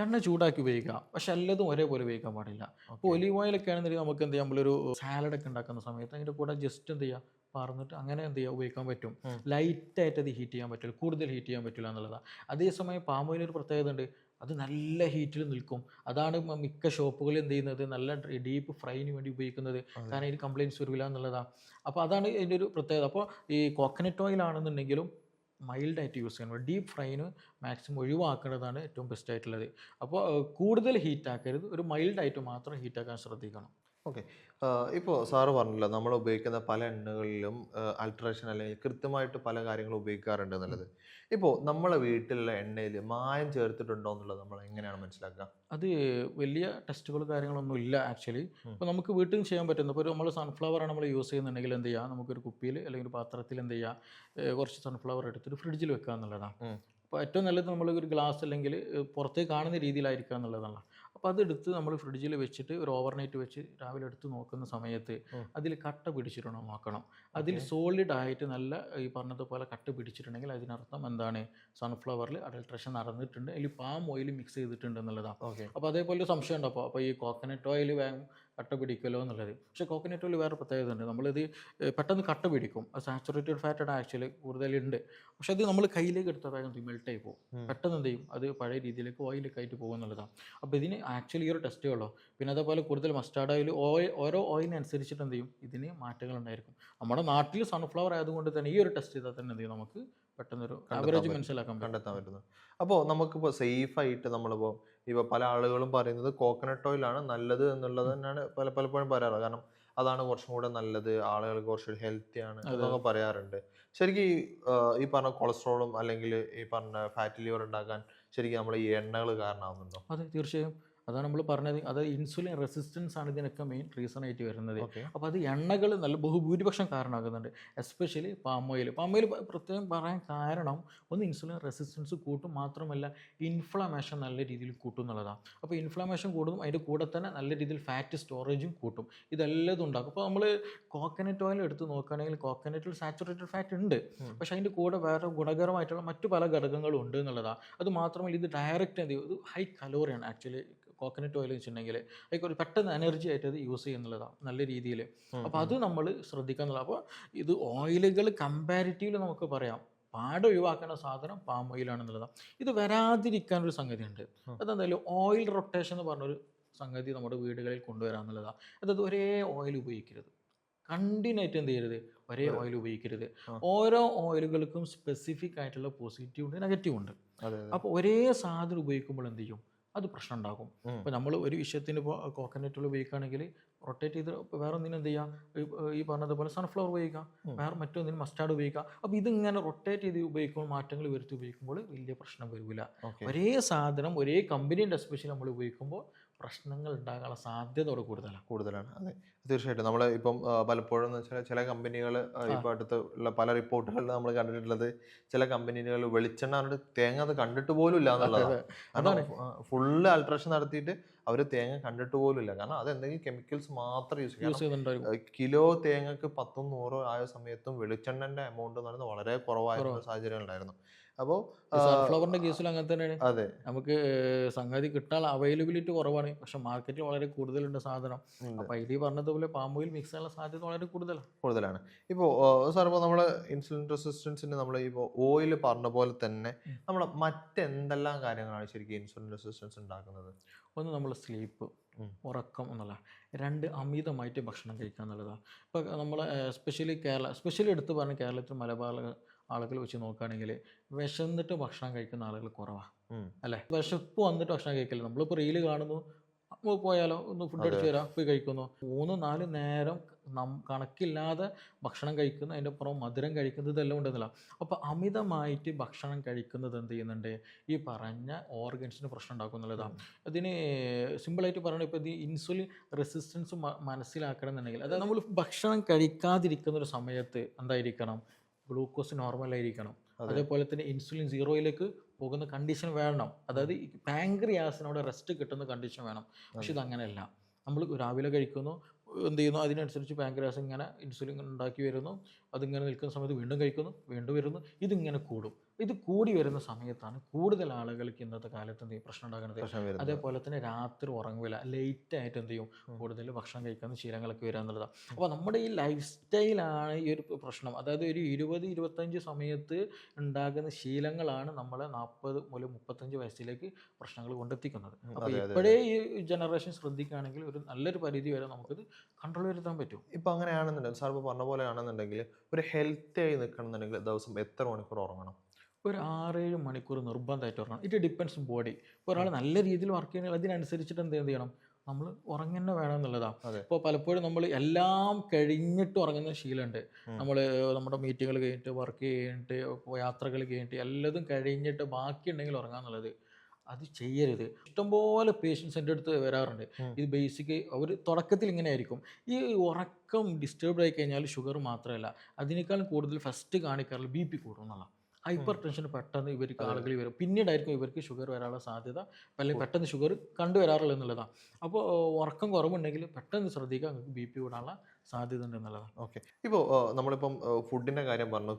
Speaker 2: എണ്ണ ചൂടാക്കി ഉപയോഗിക്കാം, പക്ഷെ എല്ലാതും ഒരേപോലെ ഉപയോഗിക്കാൻ പാടില്ല. അപ്പോൾ ഒലീവ് ഓയിലൊക്കെ ആണെന്നുണ്ടെങ്കിൽ നമുക്ക് എന്ത് ചെയ്യാം, നമ്മളൊരു സാലഡൊക്കെ ഉണ്ടാക്കുന്ന സമയത്ത് അതിൻ്റെ കൂടെ ജസ്റ്റ് എന്ത് ചെയ്യുക, പറഞ്ഞിട്ട് അങ്ങനെ എന്ത് ചെയ്യുക ഉപയോഗിക്കാൻ പറ്റും. ലൈറ്റായിട്ട് അത് ഹീറ്റ് ചെയ്യാൻ പറ്റില്ല, കൂടുതൽ ഹീറ്റ് ചെയ്യാൻ പറ്റില്ല എന്നുള്ളതാണ്. അതേസമയം പാം ഓയിൽ ഒരു പ്രത്യേകത ഉണ്ട്, അത് നല്ല ഹീറ്റിൽ നിൽക്കും. അതാണ് മിക്ക ഷോപ്പുകളിൽ എന്ത് ചെയ്യുന്നത്, നല്ല ഡീപ്പ് ഫ്രൈന് വേണ്ടി ഉപയോഗിക്കുന്നത്. കാരണം ഇതിന് കംപ്ലയിൻറ്റ്സ് വരില്ല എന്നുള്ളതാണ്. അപ്പോൾ അതാണ് ഇതിൻ്റെ ഒരു പ്രത്യേകത. അപ്പോൾ ഈ കോക്കനട്ട് ഓയിൽ ആണെന്നുണ്ടെങ്കിലും മൈൽഡായിട്ട് യൂസ് ചെയ്യണം. ഡീപ്പ് ഫ്രൈന് മാക്സിമം ഒഴിവാക്കേണ്ടതാണ് ഏറ്റവും ബെസ്റ്റ് ആയിട്ടുള്ളത്. അപ്പോൾ കൂടുതൽ ഹീറ്റ് ആക്കരുത്, ഒരു മൈൽഡായിട്ട് മാത്രം ഹീറ്റ് ആക്കാൻ ശ്രദ്ധിക്കണം.
Speaker 1: ഓക്കെ. ഇപ്പോൾ സാറ് പറഞ്ഞല്ലോ നമ്മൾ ഉപയോഗിക്കുന്ന പല എണ്ണകളിലും അൾട്രേഷൻ അല്ലെങ്കിൽ കൃത്യമായിട്ട് പല കാര്യങ്ങളും ഉപയോഗിക്കാറുണ്ട് എന്നുള്ളത്. ഇപ്പോൾ നമ്മളെ വീട്ടിലുള്ള എണ്ണയിൽ മായം ചേർത്തിട്ടുണ്ടോ എന്നുള്ളത് നമ്മൾ എങ്ങനെയാണ് മനസ്സിലാക്കുക?
Speaker 2: അത് വലിയ ടെസ്റ്റുകളും കാര്യങ്ങളൊന്നും ഇല്ല ആക്ച്വലി. ഇപ്പോൾ നമുക്ക് വീട്ടിൽ ചെയ്യാൻ പറ്റുന്ന, ഇപ്പോൾ നമ്മൾ സൺഫ്ലവറാണ് നമ്മൾ യൂസ് ചെയ്യുന്നുണ്ടെങ്കിൽ എന്ത് ചെയ്യുക, നമുക്കൊരു കുപ്പിയിൽ അല്ലെങ്കിൽ ഒരു പാത്രത്തിൽ എന്ത് ചെയ്യുക, കുറച്ച് സൺഫ്ലവർ എടുത്തിട്ട് ഫ്രിഡ്ജിൽ വെക്കുക എന്നുള്ളതാണ്. അപ്പോൾ ഏറ്റവും നല്ലത് നമ്മൾ ഒരു ഗ്ലാസ് അല്ലെങ്കിൽ പുറത്തേക്ക് കാണുന്ന രീതിയിലായിരിക്കുക എന്നുള്ളതാണ്. അപ്പോൾ അതെടുത്ത് നമ്മൾ ഫ്രിഡ്ജിൽ വെച്ചിട്ട് ഒരു ഓവർനൈറ്റ് വെച്ച് രാവിലെ എടുത്ത് നോക്കുന്ന സമയത്ത് അതിൽ കട്ട പിടിച്ചിട്ടുണ്ടോ നോക്കണം. അതിൽ സോളിഡ് ആയിട്ട് നല്ല ഈ പറഞ്ഞതുപോലെ കട്ട പിടിച്ചിട്ടുണ്ടെങ്കിൽ അതിനർത്ഥം എന്താണ്, സൺഫ്ലവറിൽ അഡൾട്രേഷൻ നടന്നിട്ടുണ്ട്, അതിൽ പാം ഓയിൽ മിക്സ് ചെയ്തിട്ടുണ്ട് എന്നുള്ളതാണ്.
Speaker 1: ഓക്കെ.
Speaker 2: അപ്പോൾ അതേപോലെ ഒരു സംശയം ഉണ്ട്, അപ്പോൾ ഈ കോക്കനട്ട് ഓയിൽ വേഗം കട്ട പിടിക്കുമല്ലോ എന്നുള്ളത്. പക്ഷേ കോക്കനട്ട് ഓയിൽ വേറെ പ്രത്യേകത ഉണ്ട്, നമ്മളിത് പെട്ടെന്ന് കട്ട പിടിക്കും. അത് സാച്ചുറേറ്റഡ് ഫാറ്റാണ് ആക്ച്വലി കൂടുതലുണ്ട്. പക്ഷെ അത് നമ്മൾ കയ്യിലേക്ക് എടുത്താൽ വേഗം മെൽട്ടായി പോകും, പെട്ടെന്ന് എന്ത് ചെയ്യും, അത് പഴയ രീതിയിലേക്ക് ഓയിലൊക്കെ ആയിട്ട് പോകും എന്നുള്ളതാണ്. അപ്പോൾ ഇതിന് ആക്ച്വലി ഈ ഒരു ടെസ്റ്റേ ഉള്ളൂ. പിന്നെ അതേപോലെ കൂടുതൽ മസ്റ്റാർഡ് ഓയിൽ, ഓരോ ഓയിലിനനുസരിച്ചിട്ട് എന്ത് ചെയ്യും, ഇതിന് മാറ്റങ്ങൾ ഉണ്ടായിരിക്കും. നമ്മുടെ നാട്ടിൽ സൺഫ്ലവർ ആയതുകൊണ്ട് തന്നെ ഈ ഒരു ടെസ്റ്റ് ചെയ്താൽ തന്നെ എന്ത് ചെയ്യും, നമുക്ക് പെട്ടെന്നൊരു ആവറേജ് മനസ്സിലാക്കാൻ
Speaker 1: കണ്ടെത്താൻ പറ്റുന്നു. അപ്പോൾ നമുക്കിപ്പോൾ സേഫായിട്ട് ഇപ്പോൾ പല ആളുകളും പറയുന്നത് കോക്കനട്ട് ഓയിലാണ് നല്ലത് എന്നുള്ളത് തന്നെയാണ് പലപ്പോഴും പറയാറ്. കാരണം അതാണ് കുറച്ചും കൂടെ നല്ലത്, ആളുകൾക്ക് കുറച്ചുകൂടി ഹെൽത്തിയാണ് എന്നൊക്കെ പറയാറുണ്ട്. ശരിക്കും ഈ പറഞ്ഞ കൊളസ്ട്രോളും അല്ലെങ്കിൽ ഈ പറഞ്ഞ ഫാറ്റി ലിവർ ഉണ്ടാക്കാൻ ശരിക്കും നമ്മൾ ഈ എണ്ണകൾ കാരണമാകുന്നുണ്ടോ?
Speaker 2: അതെ, തീർച്ചയായും. അതാണ് നമ്മൾ പറഞ്ഞത്. അത് ഇൻസുലിൻ റെസിസ്റ്റൻസ് ആണ് ഇതിനൊക്കെ മെയിൻ റീസൺ ആയിട്ട് വരുന്നത്. അപ്പോൾ അത് എണ്ണകൾ നല്ല ബഹുഭൂരിപക്ഷം കാരണമാകുന്നുണ്ട്, especially palm oil. Palm oil പ്രത്യേകം പറയാൻ കാരണം ഒന്ന് ഇൻസുലിൻ റെസിസ്റ്റൻസ് കൂട്ടും, മാത്രമല്ല ഇൻഫ്ലമേഷൻ നല്ല രീതിയിൽ കൂട്ടും എന്നുള്ളതാണ്. അപ്പോൾ ഇൻഫ്ലമേഷൻ കൂടും, അതിൻ്റെ കൂടെ തന്നെ നല്ല രീതിയിൽ ഫാറ്റ് സ്റ്റോറേജും കൂട്ടും. ഇതെല്ലാം ഉണ്ടാക്കും. അപ്പോൾ നമ്മൾ കോക്കനട്ട് ഓയിൽ എടുത്ത് നോക്കുകയാണെങ്കിൽ കോക്കനട്ടിൽ സാച്ചുറേറ്റഡ് ഫാറ്റ് ഉണ്ട്, പക്ഷേ അതിൻ്റെ കൂടെ വേറെ ഗുണകരമായിട്ടുള്ള മറ്റു പല ഘടകങ്ങളും ഉണ്ട് എന്നുള്ളതാണ്. അത് മാത്രമല്ല ഇത് ഡയറക്റ്റ് എന്ത് ചെയ്യും, ഇത് ഹൈ കലോറിയാണ് ആക്ച്വലി കോക്കനട്ട് ഓയിൽ വെച്ചിട്ടുണ്ടെങ്കിൽ. അതിൽ പെട്ടെന്ന് എനർജി ആയിട്ട് അത് യൂസ് ചെയ്യുന്നുള്ളതാണ് നല്ല രീതിയിൽ. അപ്പോൾ അത് നമ്മൾ ശ്രദ്ധിക്കുക. അപ്പോൾ ഇത് ഓയിലുകൾ കമ്പാരിറ്റീവ്ലി നമുക്ക് പറയാം പാട് ഒഴിവാക്കേണ്ട സാധനം പാം ഓയിലാണെന്നുള്ളതാണ്. ഇത് വരാതിരിക്കാനൊരു സംഗതി ഉണ്ട്. അതെന്തായാലും ഓയിൽ റൊട്ടേഷൻ എന്ന് പറഞ്ഞൊരു സംഗതി നമ്മുടെ വീടുകളിൽ കൊണ്ടുവരാമെന്നുള്ളതാണ്. അതായത് ഒരേ ഓയിൽ ഉപയോഗിക്കരുത്, കണ്ടിന്യൂയിട്ട് എന്ത് ചെയ്യരുത്, ഒരേ ഓയിൽ ഉപയോഗിക്കരുത്. ഓരോ ഓയിലുകൾക്കും സ്പെസിഫിക് ആയിട്ടുള്ള പോസിറ്റീവ് ഉണ്ട്, നെഗറ്റീവ് ഉണ്ട്. അപ്പോൾ ഒരേ സാധനം ഉപയോഗിക്കുമ്പോൾ എന്ത് ചെയ്യും, അത് പ്രശ്നം ഉണ്ടാകും. ഇപ്പോൾ നമ്മൾ ഒരു വിഷയത്തിന് ഇപ്പോൾ കോക്കനട്ട് ഓയിൽ ഉപയോഗിക്കുകയാണെങ്കിൽ റൊട്ടേറ്റ് ചെയ്ത് വേറെ ഒന്നിനും എന്ത് ചെയ്യുക, ഈ പറഞ്ഞതുപോലെ സൺഫ്ലവർ ഉപയോഗിക്കാം, വേറെ മറ്റൊന്നിനും മസ്റ്റാർഡ് ഉപയോഗിക്കാം. അപ്പോൾ ഇതിങ്ങനെ റൊട്ടേറ്റ് ചെയ്ത് ഉപയോഗിക്കുമ്പോൾ, മാറ്റങ്ങൾ വരുത്തി ഉപയോഗിക്കുമ്പോൾ വലിയ പ്രശ്നം വരില്ല. ഒരേ സാധനം ഒരേ കമ്പനീൻ്റെ എസ്പെഷ്യലി നമ്മൾ ഉപയോഗിക്കുമ്പോൾ പ്രശ്നങ്ങൾ ഉണ്ടാകാനുള്ള സാധ്യത അവിടെ കൂടുതലാണ്.
Speaker 1: അതെ, തീർച്ചയായിട്ടും. നമ്മൾ ഇപ്പം പലപ്പോഴും എന്ന് വെച്ചാൽ ചില കമ്പനികൾ ഇപ്പോൾ അടുത്തുള്ള പല റിപ്പോർട്ടുകളിൽ നമ്മൾ കണ്ടിട്ടുള്ളത്, ചില കമ്പനികൾ വെളിച്ചെണ്ണ തേങ്ങ അത് കണ്ടിട്ട് പോലും ഇല്ല എന്നുള്ളതാണ്. കാരണം ഫുള്ള് അൾട്രേഷൻ നടത്തിയിട്ട് അവർ തേങ്ങ കണ്ടിട്ട് പോലും ഇല്ല. കാരണം അത് എന്തെങ്കിലും കെമിക്കൽസ് മാത്രം യൂസ് ചെയ്യുന്നുണ്ടാവും. കിലോ തേങ്ങക്ക് 10 100 ആയ സമയത്തും വെളിച്ചെണ്ണന്റെ എമൗണ്ട് എന്ന് പറയുന്നത് വളരെ കുറവായിരുന്ന സാഹചര്യം ഉണ്ടായിരുന്നു. അപ്പോൾ
Speaker 2: സൺഫ്ലവറിന്റെ കേസിൽ അങ്ങനെ തന്നെയാണ്.
Speaker 1: അതെ,
Speaker 2: നമുക്ക് സംഗതി കിട്ടാൻ അവൈലബിലിറ്റി കുറവാണ്, പക്ഷെ മാർക്കറ്റിൽ വളരെ കൂടുതലുണ്ട് സാധനം. അപ്പോൾ അതിൽ പറഞ്ഞതുപോലെ പാം ഓയിൽ മിക്സ് ചെയ്യാനുള്ള സാധ്യത വളരെ കൂടുതലാണ്.
Speaker 1: ഇപ്പോൾ സാർ, ഇപ്പോൾ നമ്മൾ ഇൻസുലിൻ റെസിസ്റ്റൻസിന് നമ്മൾ ഇപ്പോൾ ഓയിൽ പറഞ്ഞ പോലെ തന്നെ നമ്മൾ മറ്റെന്തെല്ലാം കാര്യങ്ങളാണ് ശരിക്കും ഇൻസുലിൻ റെസിസ്റ്റൻസ് ഉണ്ടാക്കുന്നത്?
Speaker 2: ഒന്ന് നമ്മൾ സ്ലീപ്പ്, ഉറക്കം എന്നുള്ള. 2 അമിതമായിട്ട് ഭക്ഷണം കഴിക്കുക എന്നുള്ളതാണ്. ഇപ്പോൾ നമ്മൾ സ്പെഷ്യലി എടുത്ത് പറഞ്ഞ കേരളത്തിൽ മലബാർ ആളുകൾ വെച്ച് നോക്കുകയാണെങ്കിൽ വിശന്നിട്ട് ഭക്ഷണം കഴിക്കുന്ന ആളുകൾ കുറവാണ് അല്ലേ. വിശപ്പ് വന്നിട്ട് ഭക്ഷണം കഴിക്കില്ല. നമ്മളിപ്പോൾ റീല് കാണുന്നു, പോയാലോ ഒന്ന് ഫുഡ് അടിച്ച് വരാം, പോയി കഴിക്കുന്നു. 3-4 നേരം കണക്കില്ലാതെ ഭക്ഷണം കഴിക്കുന്ന, അതിൻ്റെ പുറം മധുരം കഴിക്കുന്നത്, ഇതെല്ലാം ഉണ്ടെന്നില്ല. അപ്പോൾ അമിതമായിട്ട് ഭക്ഷണം കഴിക്കുന്നത് എന്ത് ചെയ്യുന്നുണ്ട്, ഈ പറഞ്ഞ ഓർഗൻസിന് പ്രശ്നം ഉണ്ടാക്കും എന്നുള്ളതാണ്. അതിന് സിമ്പിളായിട്ട് പറയണം, ഇപ്പോൾ ഇത് ഇൻസുലിൻ റെസിസ്റ്റൻസ് മനസ്സിലാക്കണം എന്നുണ്ടെങ്കിൽ, അതായത് നമ്മൾ ഭക്ഷണം കഴിക്കാതിരിക്കുന്ന ഒരു സമയത്ത് എന്തായിരിക്കണം, ഗ്ലൂക്കോസ് നോർമലായിരിക്കണം. അതേപോലെ തന്നെ ഇൻസുലിൻ 0യിലേക്ക് പോകുന്ന കണ്ടീഷൻ വേണം. അതായത് പാങ്ക്രിയാസിനോട് റെസ്റ്റ് കിട്ടുന്ന കണ്ടീഷൻ വേണം. പക്ഷെ ഇതങ്ങനെയല്ല. നമ്മൾ രാവിലെ കഴിക്കുന്നു, എന്ത് ചെയ്യുന്നു, അതിനനുസരിച്ച് പാൻക്രിയാസ് ഇങ്ങനെ ഇൻസുലിൻ ഉണ്ടാക്കി വരുന്നു, അതിങ്ങനെ നിൽക്കുന്ന സമയത്ത് വീണ്ടും കഴിക്കുന്നു, വീണ്ടും വരുന്നു, ഇതിങ്ങനെ കൂടും. ഇത് കൂടി വരുന്ന സമയത്താണ് കൂടുതൽ ആളുകൾക്ക് ഇന്നത്തെ കാലത്ത് എന്ത് ചെയ്യും പ്രശ്നം ഉണ്ടാകുന്നത്.
Speaker 1: പ്രശ്നം വരുന്നത്.
Speaker 2: അതേപോലെ തന്നെ രാത്രി ഉറങ്ങില്ല, ലേറ്റ് ആയിട്ട് എന്ത് ചെയ്യും കൂടുതൽ ഭക്ഷണം കഴിക്കുന്ന ശീലങ്ങളൊക്കെ വരിക എന്നുള്ളതാണ്. അപ്പോൾ നമ്മുടെ ഈ ലൈഫ് സ്റ്റൈലാണ് ഈ ഒരു പ്രശ്നം. അതായത് ഒരു 20-25 സമയത്ത് ഉണ്ടാകുന്ന ശീലങ്ങളാണ് നമ്മളെ 40 മുതൽ 35 വയസ്സിലേക്ക് പ്രശ്നങ്ങൾ കൊണ്ടെത്തിക്കുന്നത്. അപ്പോൾ
Speaker 1: അതെ, അതെ,
Speaker 2: ഇപ്പോഴേ ഈ ജനറേഷൻ ശ്രദ്ധിക്കുകയാണെങ്കിൽ ഒരു നല്ലൊരു പരിധി വരെ നമുക്കിത് കൺട്രോൾ വരുത്താൻ പറ്റും.
Speaker 1: ഇപ്പൊ അങ്ങനെയാണെന്നുണ്ടെങ്കിൽ സാർ ഇപ്പോൾ പറഞ്ഞ പോലെ ആണെന്നുണ്ടെങ്കിൽ ഒരു ഹെൽത്തി ആയി നിൽക്കണമെന്നുണ്ടെങ്കിൽ ദിവസം എത്ര മണിക്കൂർ ഉറങ്ങണം?
Speaker 2: ഒരു 6-7 മണിക്കൂർ നിർബന്ധമായിട്ട് ഉറങ്ങണം. It depends body. ഇപ്പോൾ ഒരാൾ നല്ല രീതിയിൽ വർക്ക് ചെയ്യണമെങ്കിൽ അതിനനുസരിച്ചിട്ട് എന്ത് ചെയ്യണം, നമ്മൾ ഉറങ്ങന്നെ വേണം എന്നുള്ളതാണ്.
Speaker 1: അതെ.
Speaker 2: ഇപ്പോൾ പലപ്പോഴും നമ്മൾ എല്ലാം കഴിഞ്ഞിട്ട് ഉറങ്ങുന്ന ശീലമുണ്ട്. നമ്മൾ നമ്മുടെ മീറ്റിങ്ങുകൾ കഴിഞ്ഞിട്ട്, വർക്ക് കഴിഞ്ഞിട്ട്, യാത്രകൾ കഴിഞ്ഞിട്ട്, എല്ലതും കഴിഞ്ഞിട്ട് ബാക്കിയുണ്ടെങ്കിൽ ഉറങ്ങാന്നുള്ളത് അത് ചെയ്യരുത്. ഇഷ്ടംപോലെ പേഷ്യൻസ് എൻ്റെ അടുത്ത് വരാറുണ്ട്. ഇത് ബേസിക് അവർ തുടക്കത്തിൽ ഇങ്ങനെ ആയിരിക്കും. ഈ ഉറക്കം ഡിസ്റ്റർബ്ഡ് ആയി കഴിഞ്ഞാൽ ഷുഗർ മാത്രമല്ല, അതിനേക്കാളും കൂടുതൽ ഫസ്റ്റ് കാണിക്കാറുള്ള BP കൂടും എന്നുള്ള. ഹൈപ്പർ ടെൻഷൻ പെട്ടെന്ന് ഇവർക്ക് ആളുകൾ വരും. പിന്നീടായിരിക്കും ഇവർക്ക് ഷുഗർ വരാനുള്ള സാധ്യത, അല്ലെങ്കിൽ പെട്ടെന്ന് ഷുഗർ കണ്ടുവരാറുള്ളത് എന്നുള്ളതാണ്. അപ്പോൾ ഉറക്കം കുറവുണ്ടെങ്കിൽ പെട്ടെന്ന് ശ്രദ്ധിക്കുക, നിങ്ങൾക്ക് BP കൂടാനുള്ള സാധ്യത ഉണ്ട് എന്നുള്ളതാണ്.
Speaker 1: ഓക്കെ. ഇപ്പോൾ നമ്മളിപ്പം ഫുഡിൻ്റെ കാര്യം പറഞ്ഞു,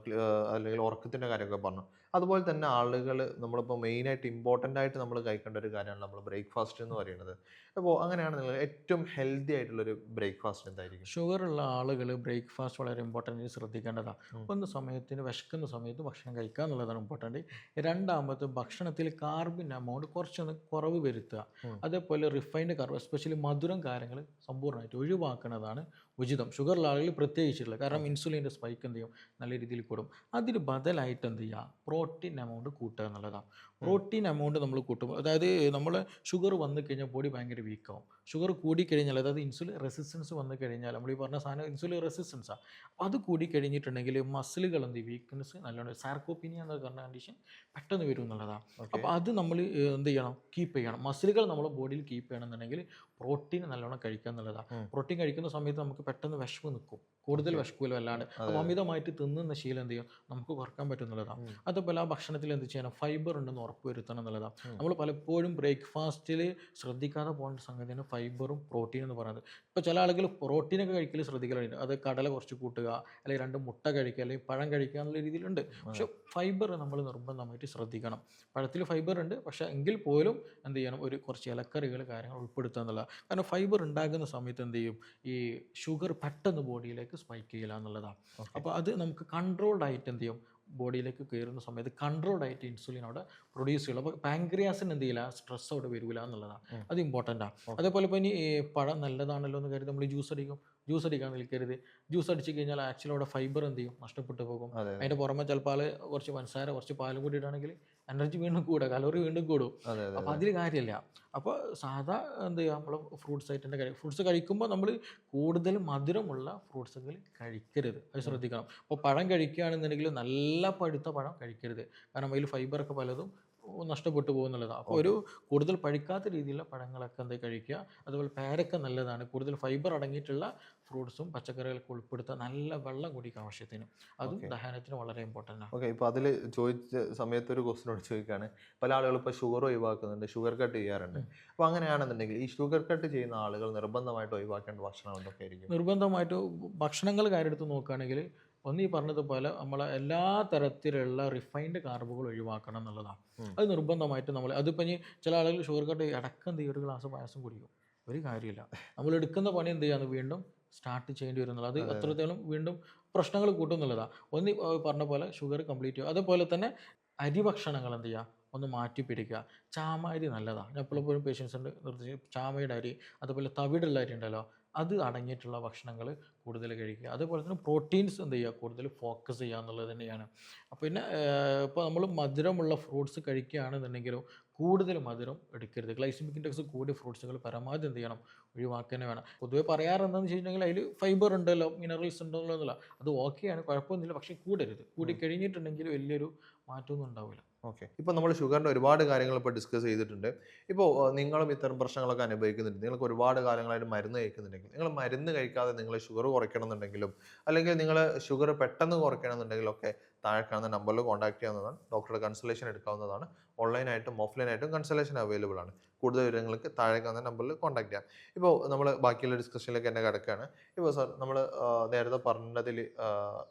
Speaker 1: അല്ലെങ്കിൽ ഉറക്കത്തിൻ്റെ കാര്യമൊക്കെ പറഞ്ഞു. അതുപോലെ തന്നെ ആളുകൾ നമ്മളിപ്പോൾ മെയിനായിട്ട് ഇമ്പോർട്ടൻ്റ് ആയിട്ട് നമ്മൾ കഴിക്കേണ്ട ഒരു കാര്യമാണ് നമ്മൾ ബ്രേക്ക്ഫാസ്റ്റ് എന്ന് പറയുന്നത്. അപ്പോൾ അങ്ങനെയാണെന്നുണ്ടെങ്കിൽ ഏറ്റവും ഹെൽത്തി ആയിട്ടുള്ളൊരു ബ്രേക്ക്ഫാസ്റ്റ് എന്തായിരിക്കും?
Speaker 2: ഷുഗർ ഉള്ള ആളുകൾ ബ്രേക്ക്ഫാസ്റ്റ് വളരെ ഇമ്പോർട്ടൻ്റ് ശ്രദ്ധിക്കേണ്ടതാണ്. ഒന്ന് സമയത്തിന് വിശക്കുന്ന സമയത്ത് ഭക്ഷണം കഴിക്കുക എന്നുള്ളതാണ് ഇമ്പോർട്ടൻ്റ്. രണ്ടാമത് ഭക്ഷണത്തിൽ കാർബിൻ എമൗണ്ട് കുറച്ചൊന്ന് കുറവ് വരുത്തുക. അതേപോലെ റിഫൈൻഡ് കാർബ്, എസ്പെഷ്യലി മധുരം കാര്യങ്ങൾ സമ്പൂർണ്ണമായിട്ട് ഒഴിവാക്കുന്നതാണ് ഉചിതം. ഷുഗറുള്ള ആളുകൾ പ്രത്യേകിച്ചിട്ടുള്ളത്, കാരണം ഇൻസുലിൻ്റെ സ്പൈക്ക് എന്ത് ചെയ്യും നല്ല രീതിയിൽ കൂടും. അതിന് ബദലായിട്ട് എന്ത് ചെയ്യുക, പ്രോട്ടീൻ എമൗണ്ട് കൂട്ടുക എന്നുള്ളതാണ്. പ്രോട്ടീൻ എമൗണ്ട് നമ്മൾ കൂട്ടുമ്പോൾ, അതായത് നമ്മൾ ഷുഗർ വന്നു കഴിഞ്ഞാൽ ബോഡി ഭയങ്കര വീക്കാവും. ഷുഗർ കൂടിക്കഴിഞ്ഞാൽ, അതായത് ഇൻസുലിൻ റെസിസ്റ്റൻസ് വന്നു കഴിഞ്ഞാൽ, നമ്മൾ ഈ പറഞ്ഞ സാധനം ഇൻസുലിൻ റെസിസ്റ്റൻസാണ്. അത് കൂടി കഴിഞ്ഞിട്ടുണ്ടെങ്കിൽ മസിലുകൾ എന്ത് വീക്ക്നെസ് നല്ലോണം, സാർക്കോപ്പീനിയ എന്ന് പറഞ്ഞ കണ്ടീഷൻ പെട്ടെന്ന് വരും എന്നുള്ളതാണ്. അപ്പോൾ അത് നമ്മൾ എന്ത് ചെയ്യണം, കീപ്പ് ചെയ്യണം. മസിലുകൾ നമ്മുടെ ബോഡിയിൽ കീപ്പ് ചെയ്യണമെന്നുണ്ടെങ്കിൽ പ്രോട്ടീൻ നല്ലോണം കഴിക്കുക എന്നുള്ളതാണ്. പ്രോട്ടീൻ കഴിക്കുന്ന സമയത്ത് നമുക്ക് പെട്ടെന്ന് വിശപ്പ് നിൽക്കും, കൂടുതൽ വിശക്കൂല അല്ലാണ്ട്. അപ്പോൾ അമിതമായിട്ട് തിന്നുന്ന ശീലം എന്ത് ചെയ്യും നമുക്ക് കുറക്കാൻ പറ്റുന്നുള്ളതാണ്. അതുപോലെ ആ ഭക്ഷണത്തിൽ എന്ത് ചെയ്യണം, ഫൈബർ ഉണ്ടെന്ന് ഉറപ്പ് വരുത്തണം എന്നുള്ളതാണ്. നമ്മൾ പലപ്പോഴും ബ്രേക്ക്ഫാസ്റ്റിൽ ശ്രദ്ധിക്കാതെ പോകേണ്ട സംഗതിയാണ് ഫൈബറും പ്രോട്ടീൻ എന്ന് പറയുന്നത്. ഇപ്പോൾ ചില ആളുകൾ പ്രോട്ടീനൊക്കെ കഴിക്കൽ ശ്രദ്ധിക്കലുണ്ട്, അത് കടല കുറച്ച് കൂട്ടുക, അല്ലെങ്കിൽ 2 മുട്ട കഴിക്കുക, അല്ലെങ്കിൽ പഴം കഴിക്കുക എന്നുള്ള രീതിയിലുണ്ട്. പക്ഷെ ഫൈബർ നമ്മൾ നിർബന്ധമായിട്ട് ശ്രദ്ധിക്കണം. പഴത്തിൽ ഫൈബർ ഉണ്ട്, പക്ഷേ എങ്കിൽ പോലും എന്ത് ചെയ്യണം, ഒരു കുറച്ച് ഇലക്കറികൾ കാര്യങ്ങൾ ഉൾപ്പെടുത്തുക എന്നുള്ളത്. കാരണം ഫൈബർ ഉണ്ടാകുന്ന സമയത്ത് എന്ത് ചെയ്യും, ഈ ഷുഗർ പെട്ടെന്ന് ബോഡിയിലേക്ക് സ്പൈക്ക് ചെയ്യില്ല എന്നുള്ളതാണ്. അപ്പോൾ അത് നമുക്ക് കൺട്രോൾഡ് ആയിട്ട് എന്ത് ചെയ്യും, ബോഡിയിലേക്ക് കയറുന്ന സമയത്ത് കൺട്രോൾഡ് ആയിട്ട് ഇൻസുലിൻ അവിടെ പ്രൊഡ്യൂസ് ചെയ്യുള്ളൂ. അപ്പോൾ പാൻക്രിയാസിന് എന്ത് ചെയ്യില്ല, സ്ട്രെസ് അവിടെ വരില്ല എന്നുള്ളതാണ്. അത് ഇമ്പോർട്ടൻ്റാണ്. അതേപോലെ ഇപ്പോൾ ഇനി പഴം നല്ലതാണല്ലോ എന്ന് കരുതി നമ്മൾ ജ്യൂസ് അടിക്കാൻ നിൽക്കരുത്. ജ്യൂസ് അടിച്ച് കഴിഞ്ഞാൽ ആക്ച്വലി അവിടെ ഫൈബർ എന്ത് ചെയ്യും, നഷ്ടപ്പെട്ടു പോകും. അതിൻ്റെ പുറമെ ചിലപ്പോൾ കുറച്ച് പഞ്ചസാര, കുറച്ച് പാലും കൂടി ഇടുകയാണെങ്കിൽ എനർജി വീണ്ടും കൂടുക, കലോറി വീണ്ടും കൂടും. അപ്പോൾ അതിൽ കാര്യമില്ല. അപ്പോൾ സാധാ എന്ത് ചെയ്യുക, നമ്മൾ ഫ്രൂട്ട്സ് ഐറ്റൻ്റെ കാര്യം, ഫ്രൂട്ട്സ് കഴിക്കുമ്പോൾ നമ്മൾ കൂടുതൽ മധുരമുള്ള ഫ്രൂട്ട്സുകൾ കഴിക്കരുത്, അത് ശ്രദ്ധിക്കണം. അപ്പോൾ പഴം കഴിക്കുകയാണെന്നുണ്ടെങ്കിൽ നല്ല പഴുത്ത പഴം കഴിക്കരുത്, കാരണം അതിൽ ഫൈബറൊക്കെ പലതും നഷ്ടപ്പെട്ടു പോകുന്നുള്ളതാണ്. അപ്പോൾ ഒരു കൂടുതൽ പഴുക്കാത്ത രീതിയിലുള്ള പഴങ്ങളൊക്കെ എന്താ കഴിക്കുക. അതുപോലെ പേരക്ക നല്ലതാണ്, കൂടുതൽ ഫൈബർ അടങ്ങിയിട്ടുള്ള ഫ്രൂട്ട്സും പച്ചക്കറികളൊക്കെ ഉൾപ്പെടുത്തുക. നല്ല വെള്ളം കുടിക്കുക ആവശ്യത്തിന്, അതും ദഹനത്തിന് വളരെ ഇമ്പോർട്ടൻ്റ് ആണ്.
Speaker 1: ഓക്കെ. ഇപ്പോൾ അതിൽ ചോദിച്ച സമയത്ത് ഒരു ക്വസ്റ്റ്യനോട് ചോദിക്കുകയാണ്, പല ആളുകളും ഇപ്പോൾ ഷുഗർ ഒഴിവാക്കുന്നുണ്ട്, ഷുഗർ കട്ട് ചെയ്യാറുണ്ട്. അപ്പോൾ അങ്ങനെയാണെന്നുണ്ടെങ്കിൽ ഈ ഷുഗർ കട്ട് ചെയ്യുന്ന ആളുകൾ നിർബന്ധമായിട്ട് ഒഴിവാക്കേണ്ട ഭക്ഷണം എന്തൊക്കെ ആയിരിക്കും?
Speaker 2: നിർബന്ധമായിട്ട് ഭക്ഷണങ്ങൾ കാര്യമെടുത്ത് നോക്കുകയാണെങ്കിൽ, ഒന്ന് ഈ പറഞ്ഞതുപോലെ നമ്മളെ എല്ലാ തരത്തിലുള്ള റിഫൈൻഡ് കാർബുകൾ ഒഴിവാക്കണം എന്നുള്ളതാണ്. അത് നിർബന്ധമായിട്ട് നമ്മൾ, അതിപ്പോൾ ഇനി ചില ആളുകൾ ഷുഗർ കട്ട് ഇടക്കം എന്ത് ചെയ്യും, ഒരു ഗ്ലാസ് പായസം കുടിക്കും, ഒരു കാര്യമില്ല. നമ്മൾ എടുക്കുന്ന പണി എന്ത് ചെയ്യാന്ന് വീണ്ടും സ്റ്റാർട്ട് ചെയ്യേണ്ടി വരുന്നുള്ളത്, അത് എത്രത്തോളം വീണ്ടും പ്രശ്നങ്ങൾ കൂട്ടുന്നുള്ളതാണ്. ഒന്ന് പറഞ്ഞ പോലെ ഷുഗർ കംപ്ലീറ്റ് ചെയ്യുക. അതേപോലെ തന്നെ അരി ഭക്ഷണങ്ങൾ എന്ത് ചെയ്യുക, ഒന്ന് മാറ്റി പിടിക്കുക. ചാമ അരി നല്ലതാണ്, ഞാൻ എപ്പോഴും പേഷ്യൻസിൻ്റെ നിർദ്ദേശിച്ച് ചാമയുടെ അരി, അതുപോലെ തവിടുള്ള അരി ഉണ്ടല്ലോ, അത് അടങ്ങിയിട്ടുള്ള ഭക്ഷണങ്ങൾ കൂടുതൽ കഴിക്കുക. അതുപോലെ തന്നെ പ്രോട്ടീൻസ് എന്ത് ചെയ്യുക, കൂടുതൽ ഫോക്കസ് ചെയ്യുക എന്നുള്ളത് തന്നെയാണ്. പിന്നെ ഇപ്പോൾ നമ്മൾ മധുരമുള്ള ഫ്രൂട്ട്സ് കഴിക്കുകയാണെന്നുണ്ടെങ്കിലും കൂടുതൽ മധുരം എടുക്കരുത്. ഗ്ലൈസമിക് ഇൻഡെക്സ് കൂടിയ ഫ്രൂട്ട്സുകൾ പരമാവധി എന്ത് ചെയ്യണം, ഒഴിവാക്കുക വേണം. പൊതുവെ പറയാറ് എന്താണെന്ന് വെച്ചിട്ടുണ്ടെങ്കിൽ അതിൽ ഫൈബർ ഉണ്ടല്ലോ, മിനറൽസ് ഉണ്ടല്ലോ എന്നുള്ള, അത് ഓക്കെയാണ്, കുഴപ്പമൊന്നുമില്ല. പക്ഷേ കൂടരുത്, കൂടി കഴിഞ്ഞിട്ടുണ്ടെങ്കിൽ വലിയൊരു മാറ്റമൊന്നും ഉണ്ടാവില്ല.
Speaker 1: ഓക്കെ. ഇപ്പോൾ നമ്മൾ ഷുഗറിൻ്റെ ഒരുപാട് കാര്യങ്ങൾ ഇപ്പോൾ ഡിസ്കസ് ചെയ്തിട്ടുണ്ട്. ഇപ്പോൾ നിങ്ങളും ഇത്തരം പ്രശ്നങ്ങളൊക്കെ അനുഭവിക്കുന്നുണ്ട്, നിങ്ങൾക്ക് ഒരുപാട് കാലങ്ങളായിട്ട് മരുന്ന് കഴിക്കുന്നുണ്ടെങ്കിൽ, നിങ്ങൾ മരുന്ന് കഴിക്കാതെ നിങ്ങൾ ഷുഗർ കുറയ്ക്കണം എന്നുണ്ടെങ്കിലും, അല്ലെങ്കിൽ നിങ്ങൾ ഷുഗർ പെട്ടെന്ന് കുറയ്ക്കണം എന്നുണ്ടെങ്കിലൊക്കെ താഴെ കാണുന്ന നമ്പറിൽ കോൺടാക്ട് ചെയ്യാവുന്നതാണ്. ഡോക്ടറുടെ കൺസൾട്ടേഷൻ എടുക്കാവുന്നതാണ്. ഓൺലൈനായിട്ടും ഓഫ്ലൈനായിട്ടും കൺസൾട്ടേഷൻ അവൈലബിൾ ആണ്. കൂടുതൽ വിവരങ്ങൾക്ക് താഴെ കാണുന്ന നമ്പറിൽ കോൺടാക്ട് ചെയ്യാം. ഇപ്പോൾ നമ്മൾ ബാക്കിയുള്ള ഡിസ്കഷനിലേക്ക് തന്നെ കിടക്കുകയാണ്. ഇപ്പോൾ സാർ നമ്മൾ നേരത്തെ പറഞ്ഞതിൽ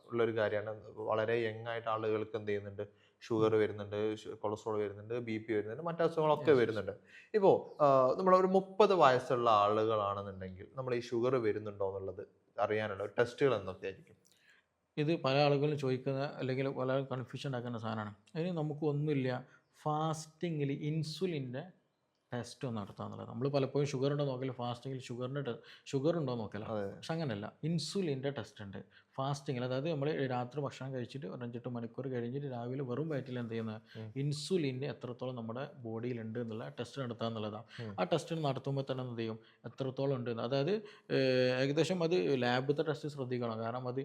Speaker 1: ഉള്ളൊരു കാര്യമാണ്, വളരെ യങ് ആയിട്ട് ആളുകൾക്ക് എന്ത് ചെയ്യുന്നുണ്ട്, ഷുഗർ വരുന്നുണ്ട്, കൊളസ്ട്രോൾ വരുന്നുണ്ട്, BP വരുന്നുണ്ട്, മറ്റു അസുഖങ്ങളൊക്കെ
Speaker 2: യെസ്, യെസ്.
Speaker 1: വരുന്നുണ്ട്. ഇപ്പോൾ നമ്മളൊരു 30 വയസ്സുള്ള ആളുകളാണെന്നുണ്ടെങ്കിൽ നമ്മൾ ഈ ഷുഗർ വരുന്നുണ്ടോ എന്നുള്ളത് അറിയാനുള്ള ടെസ്റ്റുകൾ എന്തൊക്കെയായിരിക്കും?
Speaker 2: ഇത് പല ആളുകളും ചോദിക്കുന്ന അല്ലെങ്കിൽ പല കൺഫ്യൂഷൻ ഉണ്ടാക്കുന്ന സാധനമാണ്. അതിന് നമുക്ക് ഒന്നുമില്ല. ഫാസ്റ്റിങ്ങിൽ ഇൻസുലിൻ്റെ ടെസ്റ്റ് ഒന്ന് നടത്തുക എന്നുള്ളത്. നമ്മൾ പലപ്പോഴും ഷുഗർ ഉണ്ടോ നോക്കല്, ഫാസ്റ്റിങ്ങിൽ ഷുഗർ ഉണ്ടോ നോക്കല.
Speaker 1: അതെ.
Speaker 2: പക്ഷെ അങ്ങനെയല്ല, ഇൻസുലിൻ്റെ ടെസ്റ്റ് ഉണ്ട് ഫാസ്റ്റിങ്ങിൽ. അതായത് നമ്മൾ രാത്രി ഭക്ഷണം കഴിച്ചിട്ട് ഒരു 5-8 മണിക്കൂർ കഴിഞ്ഞിട്ട് രാവിലെ വെറും വയറ്റിൽ എന്ത് ചെയ്യുന്നത്,
Speaker 1: ഉം.
Speaker 2: ഇൻസുലിൻ്റെ എത്രത്തോളം നമ്മുടെ ബോഡിയിലുണ്ട് എന്നുള്ള ടെസ്റ്റ് നടത്തുക എന്നുള്ളതാണ്.
Speaker 1: ഉം.
Speaker 2: ആ ടെസ്റ്റ് നടത്തുമ്പോൾ തന്നെ എന്ത് ചെയ്യും, എത്രത്തോളം ഉണ്ട് എന്ന്. അതായത് ഏകദേശം അത് ലാബത്തെ ടെസ്റ്റ് ശ്രദ്ധിക്കണം. കാരണം അത്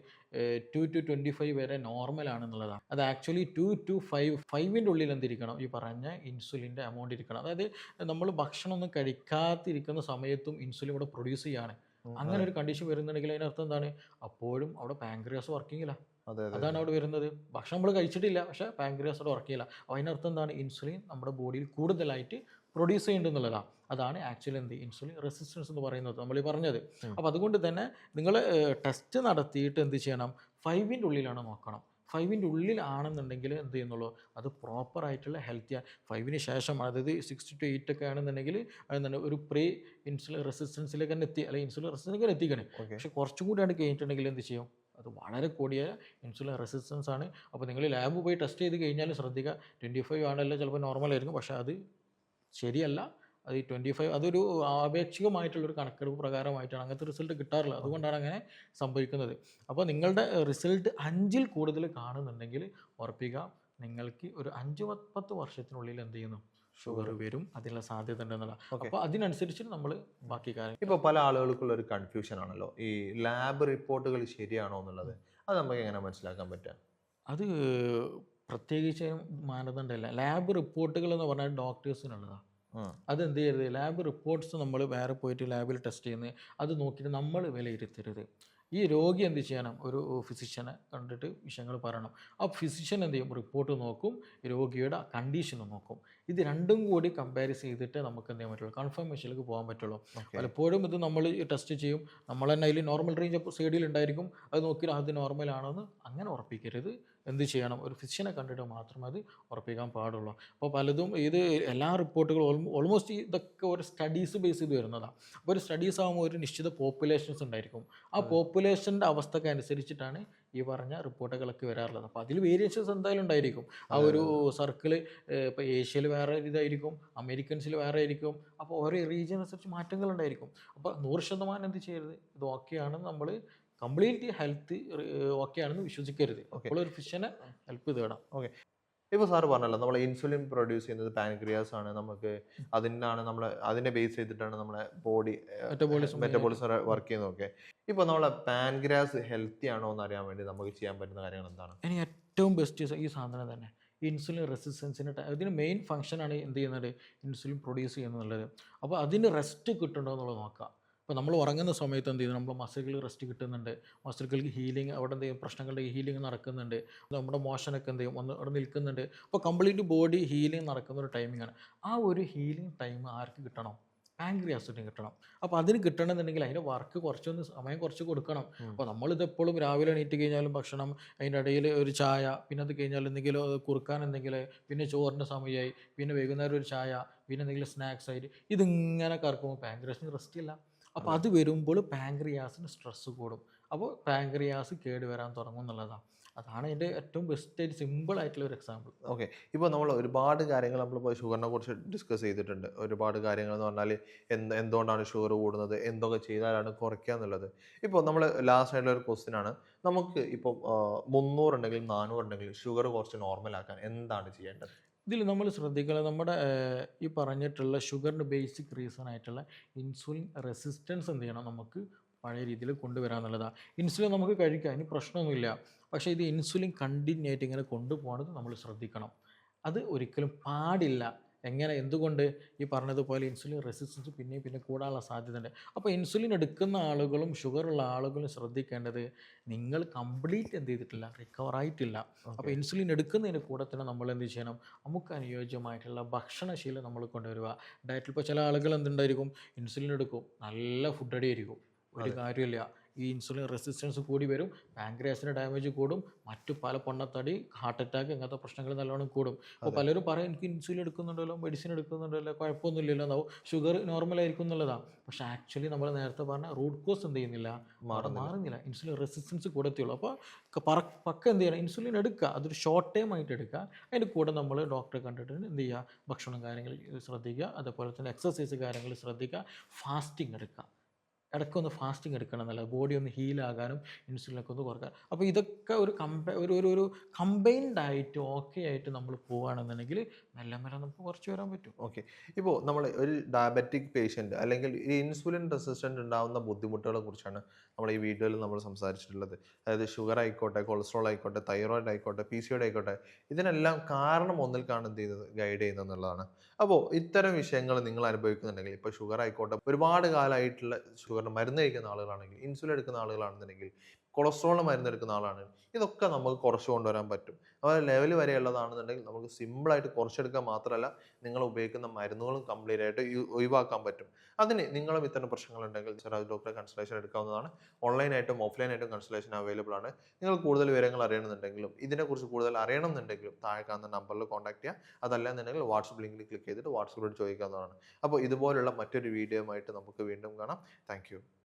Speaker 2: 2 to 25 വരെ നോർമൽ ആണെന്നുള്ളതാണ്. അത് ആക്ച്വലി 2 to 5 ഉള്ളിൽ എന്തിരിക്കണം, ഈ പറഞ്ഞ ഇൻസുലിൻ്റെ എമൗണ്ട് ഇരിക്കണം. അതായത് നമ്മൾ ഭക്ഷണം ഒന്നും കഴിക്കാതിരിക്കുന്ന സമയത്തും ഇൻസുലിൻ ഇവിടെ പ്രൊഡ്യൂസ് ചെയ്യാണ്. അങ്ങനെ
Speaker 1: അതെ.
Speaker 2: ഒരു കണ്ടീഷൻ വരുന്നുണ്ടെങ്കിൽ അതിനർത്ഥം എന്താണ്, അപ്പോഴും അവിടെ പാൻക്രിയാസ് വർക്കിങ്ങില്ല.
Speaker 1: അതെ. അതെ.
Speaker 2: അതാണ് അവിടെ വരുന്നത്. ഭക്ഷണം നമ്മൾ കഴിച്ചിട്ടില്ല, പക്ഷേ പാൻക്രിയാസ് അവിടെ വർക്ക് ചെയ്യില്ല. അപ്പോൾ അതിനർത്ഥം എന്താണ്, ഇൻസുലിൻ നമ്മുടെ ബോഡിയിൽ കൂടുതലായിട്ട് പ്രൊഡ്യൂസ് ചെയ്യുന്നുണ്ട് എന്നുള്ളതാണ്. അതാണ് ആക്ച്വലി ഇൻസുലിൻ റെസിസ്റ്റൻസ് എന്ന് പറയുന്നത് നമ്മൾ ഈ പറഞ്ഞത്.
Speaker 1: ഉം.
Speaker 2: അപ്പോൾ അതുകൊണ്ട് തന്നെ നിങ്ങൾ ടെസ്റ്റ് നടത്തിയിട്ട് എന്ത് ചെയ്യണം, 5ൻ്റെ ഉള്ളിലാണ് നോക്കണം. 5ൻ്റെ ഉള്ളിലാണെന്നുണ്ടെങ്കിൽ എന്ത് ചെയ്യുന്നുള്ളൂ, അത് പ്രോപ്പറായിട്ടുള്ള ഹെൽത്തി 5ന് ശേഷം, അതായത് 6 to 8 ഒക്കെ ആണെന്നുണ്ടെങ്കിൽ അതെന്താണ് ഒരു പ്രീ ഇൻസുലിൻ റെസിസ്റ്റൻസിലേക്ക് തന്നെ എത്തി, അല്ലെങ്കിൽ ഇൻസുലിൻ റെസിസ്റ്റൻസിലേക്ക് എത്തിക്കണേ.
Speaker 1: ഓക്കെ.
Speaker 2: പക്ഷെ കുറച്ചും കൂടിയാണ് കഴിഞ്ഞിട്ടുണ്ടെങ്കിൽ എന്ത് ചെയ്യും, അത് വളരെ കൂടിയ ഇൻസുലിൻ റെസിസ്റ്റൻസ് ആണ്. അപ്പോൾ നിങ്ങൾ ലാബ് പോയി ടെസ്റ്റ് ചെയ്ത് കഴിഞ്ഞാൽ ശ്രദ്ധിക്കുക, 25 ആണല്ലോ ചിലപ്പോൾ നോർമലായിരിക്കും, പക്ഷേ അത് ശരിയല്ല. അത് ഈ 25 അതൊരു ആപേക്ഷികമായിട്ടുള്ളൊരു കണക്കെടുപ്പ് പ്രകാരമായിട്ടാണ് അങ്ങനത്തെ റിസൾട്ട് കിട്ടാറുള്ളത്. അതുകൊണ്ടാണ് അങ്ങനെ സംഭവിക്കുന്നത്. അപ്പോൾ നിങ്ങളുടെ റിസൾട്ട് 5ൽ കൂടുതൽ കാണുന്നുണ്ടെങ്കിൽ ഉറപ്പിക്കുക, നിങ്ങൾക്ക് ഒരു 5-10 വർഷത്തിനുള്ളിൽ എന്ത് ചെയ്യുന്നു, ഷുഗർ വരും, അതിനുള്ള സാധ്യത ഉണ്ടെന്നുള്ള.
Speaker 1: ഓക്കെ.
Speaker 2: അപ്പോൾ അതിനനുസരിച്ചിട്ട് നമ്മൾ ബാക്കി കാര്യം.
Speaker 1: ഇപ്പോൾ പല ആളുകൾക്കുള്ള ഒരു കൺഫ്യൂഷൻ ആണല്ലോ, ഈ ലാബ് റിപ്പോർട്ടുകൾ ശരിയാണോ എന്നുള്ളത്. അത് നമുക്ക് എങ്ങനെ മനസ്സിലാക്കാൻ പറ്റുക?
Speaker 2: അത് പ്രത്യേകിച്ച് മാനദണ്ഡമില്ല. ലാബ് റിപ്പോർട്ടുകൾ എന്ന് പറഞ്ഞാൽ ഡോക്ടേഴ്സിനുള്ളതാണ്.
Speaker 1: ഉം.
Speaker 2: അതെന്ത് ചെയ്യരുത്, ലാബ് റിപ്പോർട്ട്സ് നമ്മൾ വേറെ പോയിട്ട് ലാബിൽ ടെസ്റ്റ് ചെയ്യുന്നത് അത് നോക്കിയിട്ട് നമ്മൾ വിലയിരുത്തരുത്. ഈ രോഗി എന്ത് ചെയ്യണം, ഒരു ഫിസിഷ്യനെ കണ്ടിട്ട് വിഷയങ്ങൾ പറയണം. ആ ഫിസിഷ്യൻ എന്ത് ചെയ്യും, റിപ്പോർട്ട് നോക്കും, രോഗിയുടെ കണ്ടീഷൻ നോക്കും. ഇത് രണ്ടും കൂടി കമ്പാരിസ് ചെയ്തിട്ട് നമുക്ക് എന്ത് ചെയ്യാൻ പറ്റുള്ളൂ, കൺഫർമേഷനിലേക്ക് പോകാൻ പറ്റുള്ളൂ.
Speaker 1: ഓക്കെ.
Speaker 2: പലപ്പോഴും ഇത് നമ്മൾ ടെസ്റ്റ് ചെയ്യും, നമ്മൾ തന്നെ അതിൽ നോർമൽ റേഞ്ച് സൈഡിൽ ഉണ്ടായിരിക്കും, അത് നോക്കിയിട്ട് അത് നോർമലാണെന്ന് അങ്ങനെ ഉറപ്പിക്കരുത്. എന്ത് ചെയ്യണം, ഒരു ഫിസിഷ്യനെ കണ്ടിട്ട് മാത്രമേ അത് ഉറപ്പിക്കാൻ പാടുള്ളൂ. അപ്പോൾ പലതും ഇത് എല്ലാ റിപ്പോർട്ടുകളും ഓൾമോസ്റ്റ് ഇതൊക്കെ ഒരു സ്റ്റഡീസ് ബേസ് ചെയ്ത് വരുന്നതാണ്. അപ്പോൾ ഒരു സ്റ്റഡീസ് ആകുമ്പോൾ ഒരു നിശ്ചിത പോപ്പുലേഷൻസ് ഉണ്ടായിരിക്കും. ആ പോപ്പുലേഷൻ്റെ അവസ്ഥക്ക് അനുസരിച്ചിട്ടാണ് ഈ പറഞ്ഞ റിപ്പോർട്ടുകളൊക്കെ വരാറുള്ളത്. അപ്പോൾ അതിൽ വേരിയേഷൻസ് എന്തായാലും ഉണ്ടായിരിക്കും. ആ ഒരു സർക്കിൾ ഇപ്പോൾ ഏഷ്യയിൽ വേറെ ഇതായിരിക്കും, അമേരിക്കൻസിൽ വേറെ ആയിരിക്കും. അപ്പോൾ ഓരോ റീജിയൻ അനുസരിച്ച് മാറ്റങ്ങൾ ഉണ്ടായിരിക്കും. അപ്പോൾ 100% എന്ത് ചെയ്യരുത്, ഇത് ഓക്കെയാണെന്ന് നമ്മൾ കംപ്ലീറ്റ് ഹെൽത്ത് ഓക്കെ ആണെന്ന് വിശ്വസിക്കരുത്. അപ്പോൾ ഒരു ഫിസിഷ്യനെ ഹെൽപ്പ് തേടാം.
Speaker 1: ഓക്കെ. ഇപ്പോൾ സാറ് പറഞ്ഞല്ലോ, നമ്മൾ ഇൻസുലിൻ പ്രൊഡ്യൂസ് ചെയ്യുന്നത് പാൻക്രിയാസ് ആണ്. നമുക്ക് അതിനെ ബേസ് ചെയ്തിട്ടാണ് നമ്മളെ ബോഡി മെറ്റബോളിസം വർക്ക് ചെയ്യുന്നതൊക്കെ. ഇപ്പോൾ നമ്മളെ പാൻക്രിയാസ് ഹെൽത്തി ആണോ എന്ന് അറിയാൻ വേണ്ടി നമുക്ക് ചെയ്യാൻ പറ്റുന്ന കാര്യങ്ങൾ എന്താണ്?
Speaker 2: ഇനി ഏറ്റവും ബെസ്റ്റ് ഈ സാധനം തന്നെ, ഇൻസുലിൻ റെസിസ്റ്റൻസിന് ഇതിന് മെയിൻ ഫംഗ്ഷനാണ് എന്ത് ചെയ്യുന്നത്, ഇൻസുലിൻ പ്രൊഡ്യൂസ് ചെയ്യുന്നുള്ളത്. അപ്പോൾ അതിന് റെസ്റ്റ് കിട്ടുന്നുണ്ടോ എന്നുള്ളത് നോക്കുക. ഇപ്പോൾ നമ്മൾ ഉറങ്ങുന്ന സമയത്ത് എന്ത് ചെയ്യുന്നു, നമ്മൾ മസിലുകൾ റെസ്റ്റ് കിട്ടുന്നുണ്ട്, മസിലുകൾക്ക് ഹീലിംഗ്, അവിടെ എന്ത് ചെയ്യും, പ്രശ്നങ്ങളുടെ ഹീലിംഗ് നടക്കുന്നുണ്ട്, നമ്മുടെ മോഷനൊക്കെ എന്ത് ചെയ്യും, ഒന്ന് അവിടെ നിൽക്കുന്നുണ്ട്. അപ്പോൾ കംപ്ലീറ്റ് ബോഡി ഹീലിംഗ് നടക്കുന്ന ഒരു ടൈമിങ്ങാണ്. ആ ഒരു ഹീലിംഗ് ടൈം ആർക്ക് കിട്ടണം, പാൻക്രിയാസിന് കിട്ടണം. അപ്പോൾ അതിന് കിട്ടണമെന്നുണ്ടെങ്കിൽ അതിൻ്റെ വർക്ക് സമയം കുറച്ച് കൊടുക്കണം. അപ്പോൾ നമ്മളിത് എപ്പോഴും രാവിലെ എണീറ്റ് കഴിഞ്ഞാലും ഭക്ഷണം, അതിൻ്റെ ഇടയിൽ ഒരു ചായ, പിന്നെ അത് കഴിഞ്ഞാൽ എന്തെങ്കിലും കുറുക്കാൻ എന്തെങ്കിലും, പിന്നെ ചോറിൻ്റെ സമയമായി, പിന്നെ വൈകുന്നേരം ഒരു ചായ, പിന്നെ എന്തെങ്കിലും സ്നാക്സ് ആയിട്ട് ഇതിങ്ങനെ കറക്കുമ്പോൾ പാൻക്രിയാസിന് റെസ്റ്റ് ഇല്ല. അപ്പോൾ അത് വരുമ്പോൾ പാൻക്രിയാസിന് സ്ട്രെസ്സ് കൂടും. അപ്പോൾ പാൻക്രിയാസ് കേടുവരാൻ തുടങ്ങും എന്നുള്ളതാണ്. അതാണ് അതിൻ്റെ ഏറ്റവും ബെസ്റ്റ് സിമ്പിൾ ആയിട്ടുള്ള ഒരു എക്സാമ്പിൾ.
Speaker 1: ഓക്കെ. ഇപ്പോൾ നമ്മൾ ഒരുപാട് കാര്യങ്ങൾ നമ്മളിപ്പോൾ ഷുഗറിനെ കുറിച്ച് ഡിസ്കസ് ചെയ്തിട്ടുണ്ട്. ഒരുപാട് കാര്യങ്ങൾ എന്ന് പറഞ്ഞാൽ എന്തുകൊണ്ടാണ് ഷുഗർ കൂടുന്നത്, എന്തൊക്കെ ചെയ്താലാണ് കുറയ്ക്കുക എന്നുള്ളത്. ഇപ്പോൾ നമ്മൾ ലാസ്റ്റ് ആയിട്ടുള്ള ഒരു ക്വസ്റ്റ്യൻ ആണ്, നമുക്ക് ഇപ്പോൾ 300 ഉണ്ടെങ്കിലും 400 ഉണ്ടെങ്കിലും ഷുഗർ കുറച്ച് നോർമലാക്കാൻ എന്താണ് ചെയ്യേണ്ടത്?
Speaker 2: ഇതിൽ നമ്മൾ ശ്രദ്ധിക്കണം, നമ്മുടെ ഈ പറഞ്ഞിട്ടുള്ള ഷുഗറിൻ്റെ ബേസിക് റീസൺ ആയിട്ടുള്ള ഇൻസുലിൻ റെസിസ്റ്റൻസ് എന്ത് ചെയ്യണം, നമുക്ക് പഴയ രീതിയിൽ കൊണ്ടുവരാന്നുള്ളതാണ്. ഇൻസുലിൻ നമുക്ക് കഴിക്കാം, അതിന് പ്രശ്നമൊന്നുമില്ല. പക്ഷേ ഇത് ഇൻസുലിൻ കണ്ടിന്യൂ ആയിട്ട് ഇങ്ങനെ കൊണ്ടുപോകണത് നമ്മൾ ശ്രദ്ധിക്കണം. അത് ഒരിക്കലും പാടില്ല. എങ്ങനെ എന്തുകൊണ്ട് ഈ പറഞ്ഞതുപോലെ ഇൻസുലിൻ റെസിസ്റ്റൻസ് പിന്നെയും പിന്നെ കൂടാനുള്ള സാധ്യതയുണ്ട്. അപ്പോൾ ഇൻസുലിൻ എടുക്കുന്ന ആളുകളും ഷുഗറുള്ള ആളുകളും ശ്രദ്ധിക്കേണ്ടത് നിങ്ങൾ കംപ്ലീറ്റ് എന്ത് ചെയ്തിട്ടില്ല, റിക്കവർ ആയിട്ടില്ല. അപ്പോൾ
Speaker 1: ഓക്കെ.
Speaker 2: ഇൻസുലിൻ എടുക്കുന്നതിന് കൂടെ തന്നെ നമ്മൾ എന്ത് ചെയ്യണം, നമുക്ക് അനുയോജ്യമായിട്ടുള്ള ഭക്ഷണശീലം നമ്മൾ കൊണ്ടുവരിക. ഡയറ്റിൽ ഇപ്പോൾ ചില ആളുകൾ എന്തുണ്ടായിരിക്കും, ഇൻസുലിൻ എടുക്കും, നല്ല ഫുഡ് അടിയായിരിക്കും, ഒരു
Speaker 1: അതെ.
Speaker 2: കാര്യമില്ല. ഈ ഇൻസുലിൻ റെസിസ്റ്റൻസ് കൂടി വരും, പാൻക്രിയാസിന് ഡാമേജ് കൂടും, മറ്റു പല പൊണ്ണത്തടി, ഹാർട്ട് അറ്റാക്ക് ഇങ്ങനത്തെ പ്രശ്നങ്ങൾ നല്ലോണം കൂടും. അപ്പോൾ
Speaker 1: അതെ.
Speaker 2: പലരും പറയും എനിക്ക് ഇൻസുലിൻ എടുക്കുന്നുണ്ടല്ലോ, മെഡിസിൻ എടുക്കുന്നുണ്ടല്ലോ, കുഴപ്പമൊന്നുമില്ലല്ലോ എന്നാവും, ഷുഗർ നോർമലായിരിക്കും എന്നുള്ളതാണ്. പക്ഷേ ആക്ച്വലി നമ്മൾ നേരത്തെ പറഞ്ഞ റൂട്ട് കോസ് എന്ത് ചെയ്യുന്നില്ല, അവിടെ
Speaker 1: മാറുന്നില്ല.
Speaker 2: മാറുന്നില്ല, ഇൻസുലിൻ റെസിസ്റ്റൻസ് കൂടത്തുള്ളൂ. അപ്പോൾ പക്ക എന്ത് ചെയ്യണം, ഇൻസുലിൻ എടുക്കുക, അതൊരു ഷോർട്ട് ടൈം ആയിട്ട് എടുക്കുക. അതിൻ്റെ കൂടെ നമ്മൾ ഡോക്ടറെ കണ്ടിട്ട് എന്ത് ചെയ്യുക, ഭക്ഷണം കാര്യങ്ങൾ ശ്രദ്ധിക്കുക, അതുപോലെ തന്നെ എക്സസൈസ് കാര്യങ്ങൾ ശ്രദ്ധിക്കുക, ഫാസ്റ്റിംഗ് എടുക്കുക. ഇടയ്ക്കൊന്ന് ഫാസ്റ്റിംഗ് എടുക്കണം എന്നല്ല, ബോഡി ഒന്ന് ഹീലാകാനും ഇൻസുലിനൊക്കെ ഒന്ന് കുറക്കാൻ. അപ്പോൾ ഇതൊക്കെ ഒരു ഒരു കമ്പൈൻഡ് ആയിട്ട് ഓക്കെ ആയിട്ട് നമ്മൾ പോവുകയാണെന്നുണ്ടെങ്കിൽ മെല്ലെ മെല്ലെ നമുക്ക് കുറച്ച് വരാൻ പറ്റും.
Speaker 1: ഓക്കെ. ഇപ്പോൾ നമ്മൾ ഒരു ഡയബറ്റിക് പേഷ്യൻ്റ് അല്ലെങ്കിൽ ഈ ഇൻസുലിൻ റെസിസ്റ്റൻ്റ് ഉണ്ടാകുന്ന ബുദ്ധിമുട്ടുകളെ കുറിച്ചാണ് നമ്മൾ ഈ വീഡിയോയിൽ നമ്മൾ സംസാരിച്ചിട്ടുള്ളത്. അതായത് ഷുഗർ ആയിക്കോട്ടെ, കൊളസ്ട്രോൾ ആയിക്കോട്ടെ, തൈറോയിഡ് ആയിക്കോട്ടെ, PCOD ആയിക്കോട്ടെ, ഇതിനെല്ലാം കാരണം ഒന്നിൽക്കാണ് എന്ത് ചെയ്യുന്നത്, ഗൈഡ് ചെയ്യുന്നത് എന്നുള്ളതാണ്. അപ്പോൾ ഇത്തരം വിഷയങ്ങൾ നിങ്ങൾ അനുഭവിക്കുന്നുണ്ടെങ്കിൽ, ഇപ്പോൾ ഷുഗർ ആയിക്കോട്ടെ, ഒരുപാട് കാലമായിട്ടുള്ള ഷുഗറിന് മരുന്ന് കഴിക്കുന്ന ആളുകളാണെങ്കിൽ, ഇൻസുലിൻ എടുക്കുന്ന ആളുകളാണെന്നുണ്ടെങ്കിൽ, കൊളസ്ട്രോളിന് മരുന്ന് എടുക്കുന്ന ആളാണ്, ഇതൊക്കെ നമുക്ക് കുറച്ച് കൊണ്ടുവരാൻ പറ്റും. അതുപോലെ ലെവൽ വരെയുള്ളതാണെന്നുണ്ടെങ്കിൽ നമുക്ക് സിമ്പിളായിട്ട് കുറച്ചെടുക്കാൻ മാത്രമല്ല, നിങ്ങൾ ഉപയോഗിക്കുന്ന മരുന്നുകളും കംപ്ലീറ്റ് ആയിട്ട് ഒഴിവാക്കാൻ പറ്റും. അതിന് നിങ്ങളും ഇത്തരം പ്രശ്നങ്ങളുണ്ടെങ്കിൽ സിറാജ് ഡോക്ടറെ കൺസൾട്ടേഷൻ എടുക്കാവുന്നതാണ്. ഓൺലൈനായിട്ടും ഓഫ്‌ലൈനായിട്ടും കൺസൾട്ടേഷൻ അവൈലബിൾ ആണ്. നിങ്ങൾ കൂടുതൽ വിവരങ്ങൾ അറിയണമെന്നുണ്ടെങ്കിലും ഇതിനെക്കുറിച്ച് കൂടുതൽ അറിയണമെന്നുണ്ടെങ്കിലും താഴെ കാണുന്ന നമ്പറിൽ കോൺടാക്ട് ചെയ്യുക. അതല്ലാന്നുണ്ടെങ്കിൽ വാട്സപ്പ് ലിങ്കിൽ ക്ലിക്ക് ചെയ്തിട്ട് വാട്സപ്പിലൂടെ ചോദിക്കാവുന്നതാണ്. അപ്പോൾ ഇതുപോലുള്ള മറ്റൊരു വീഡിയോയുമായിട്ട് നമുക്ക് വീണ്ടും കാണാം. Thank you.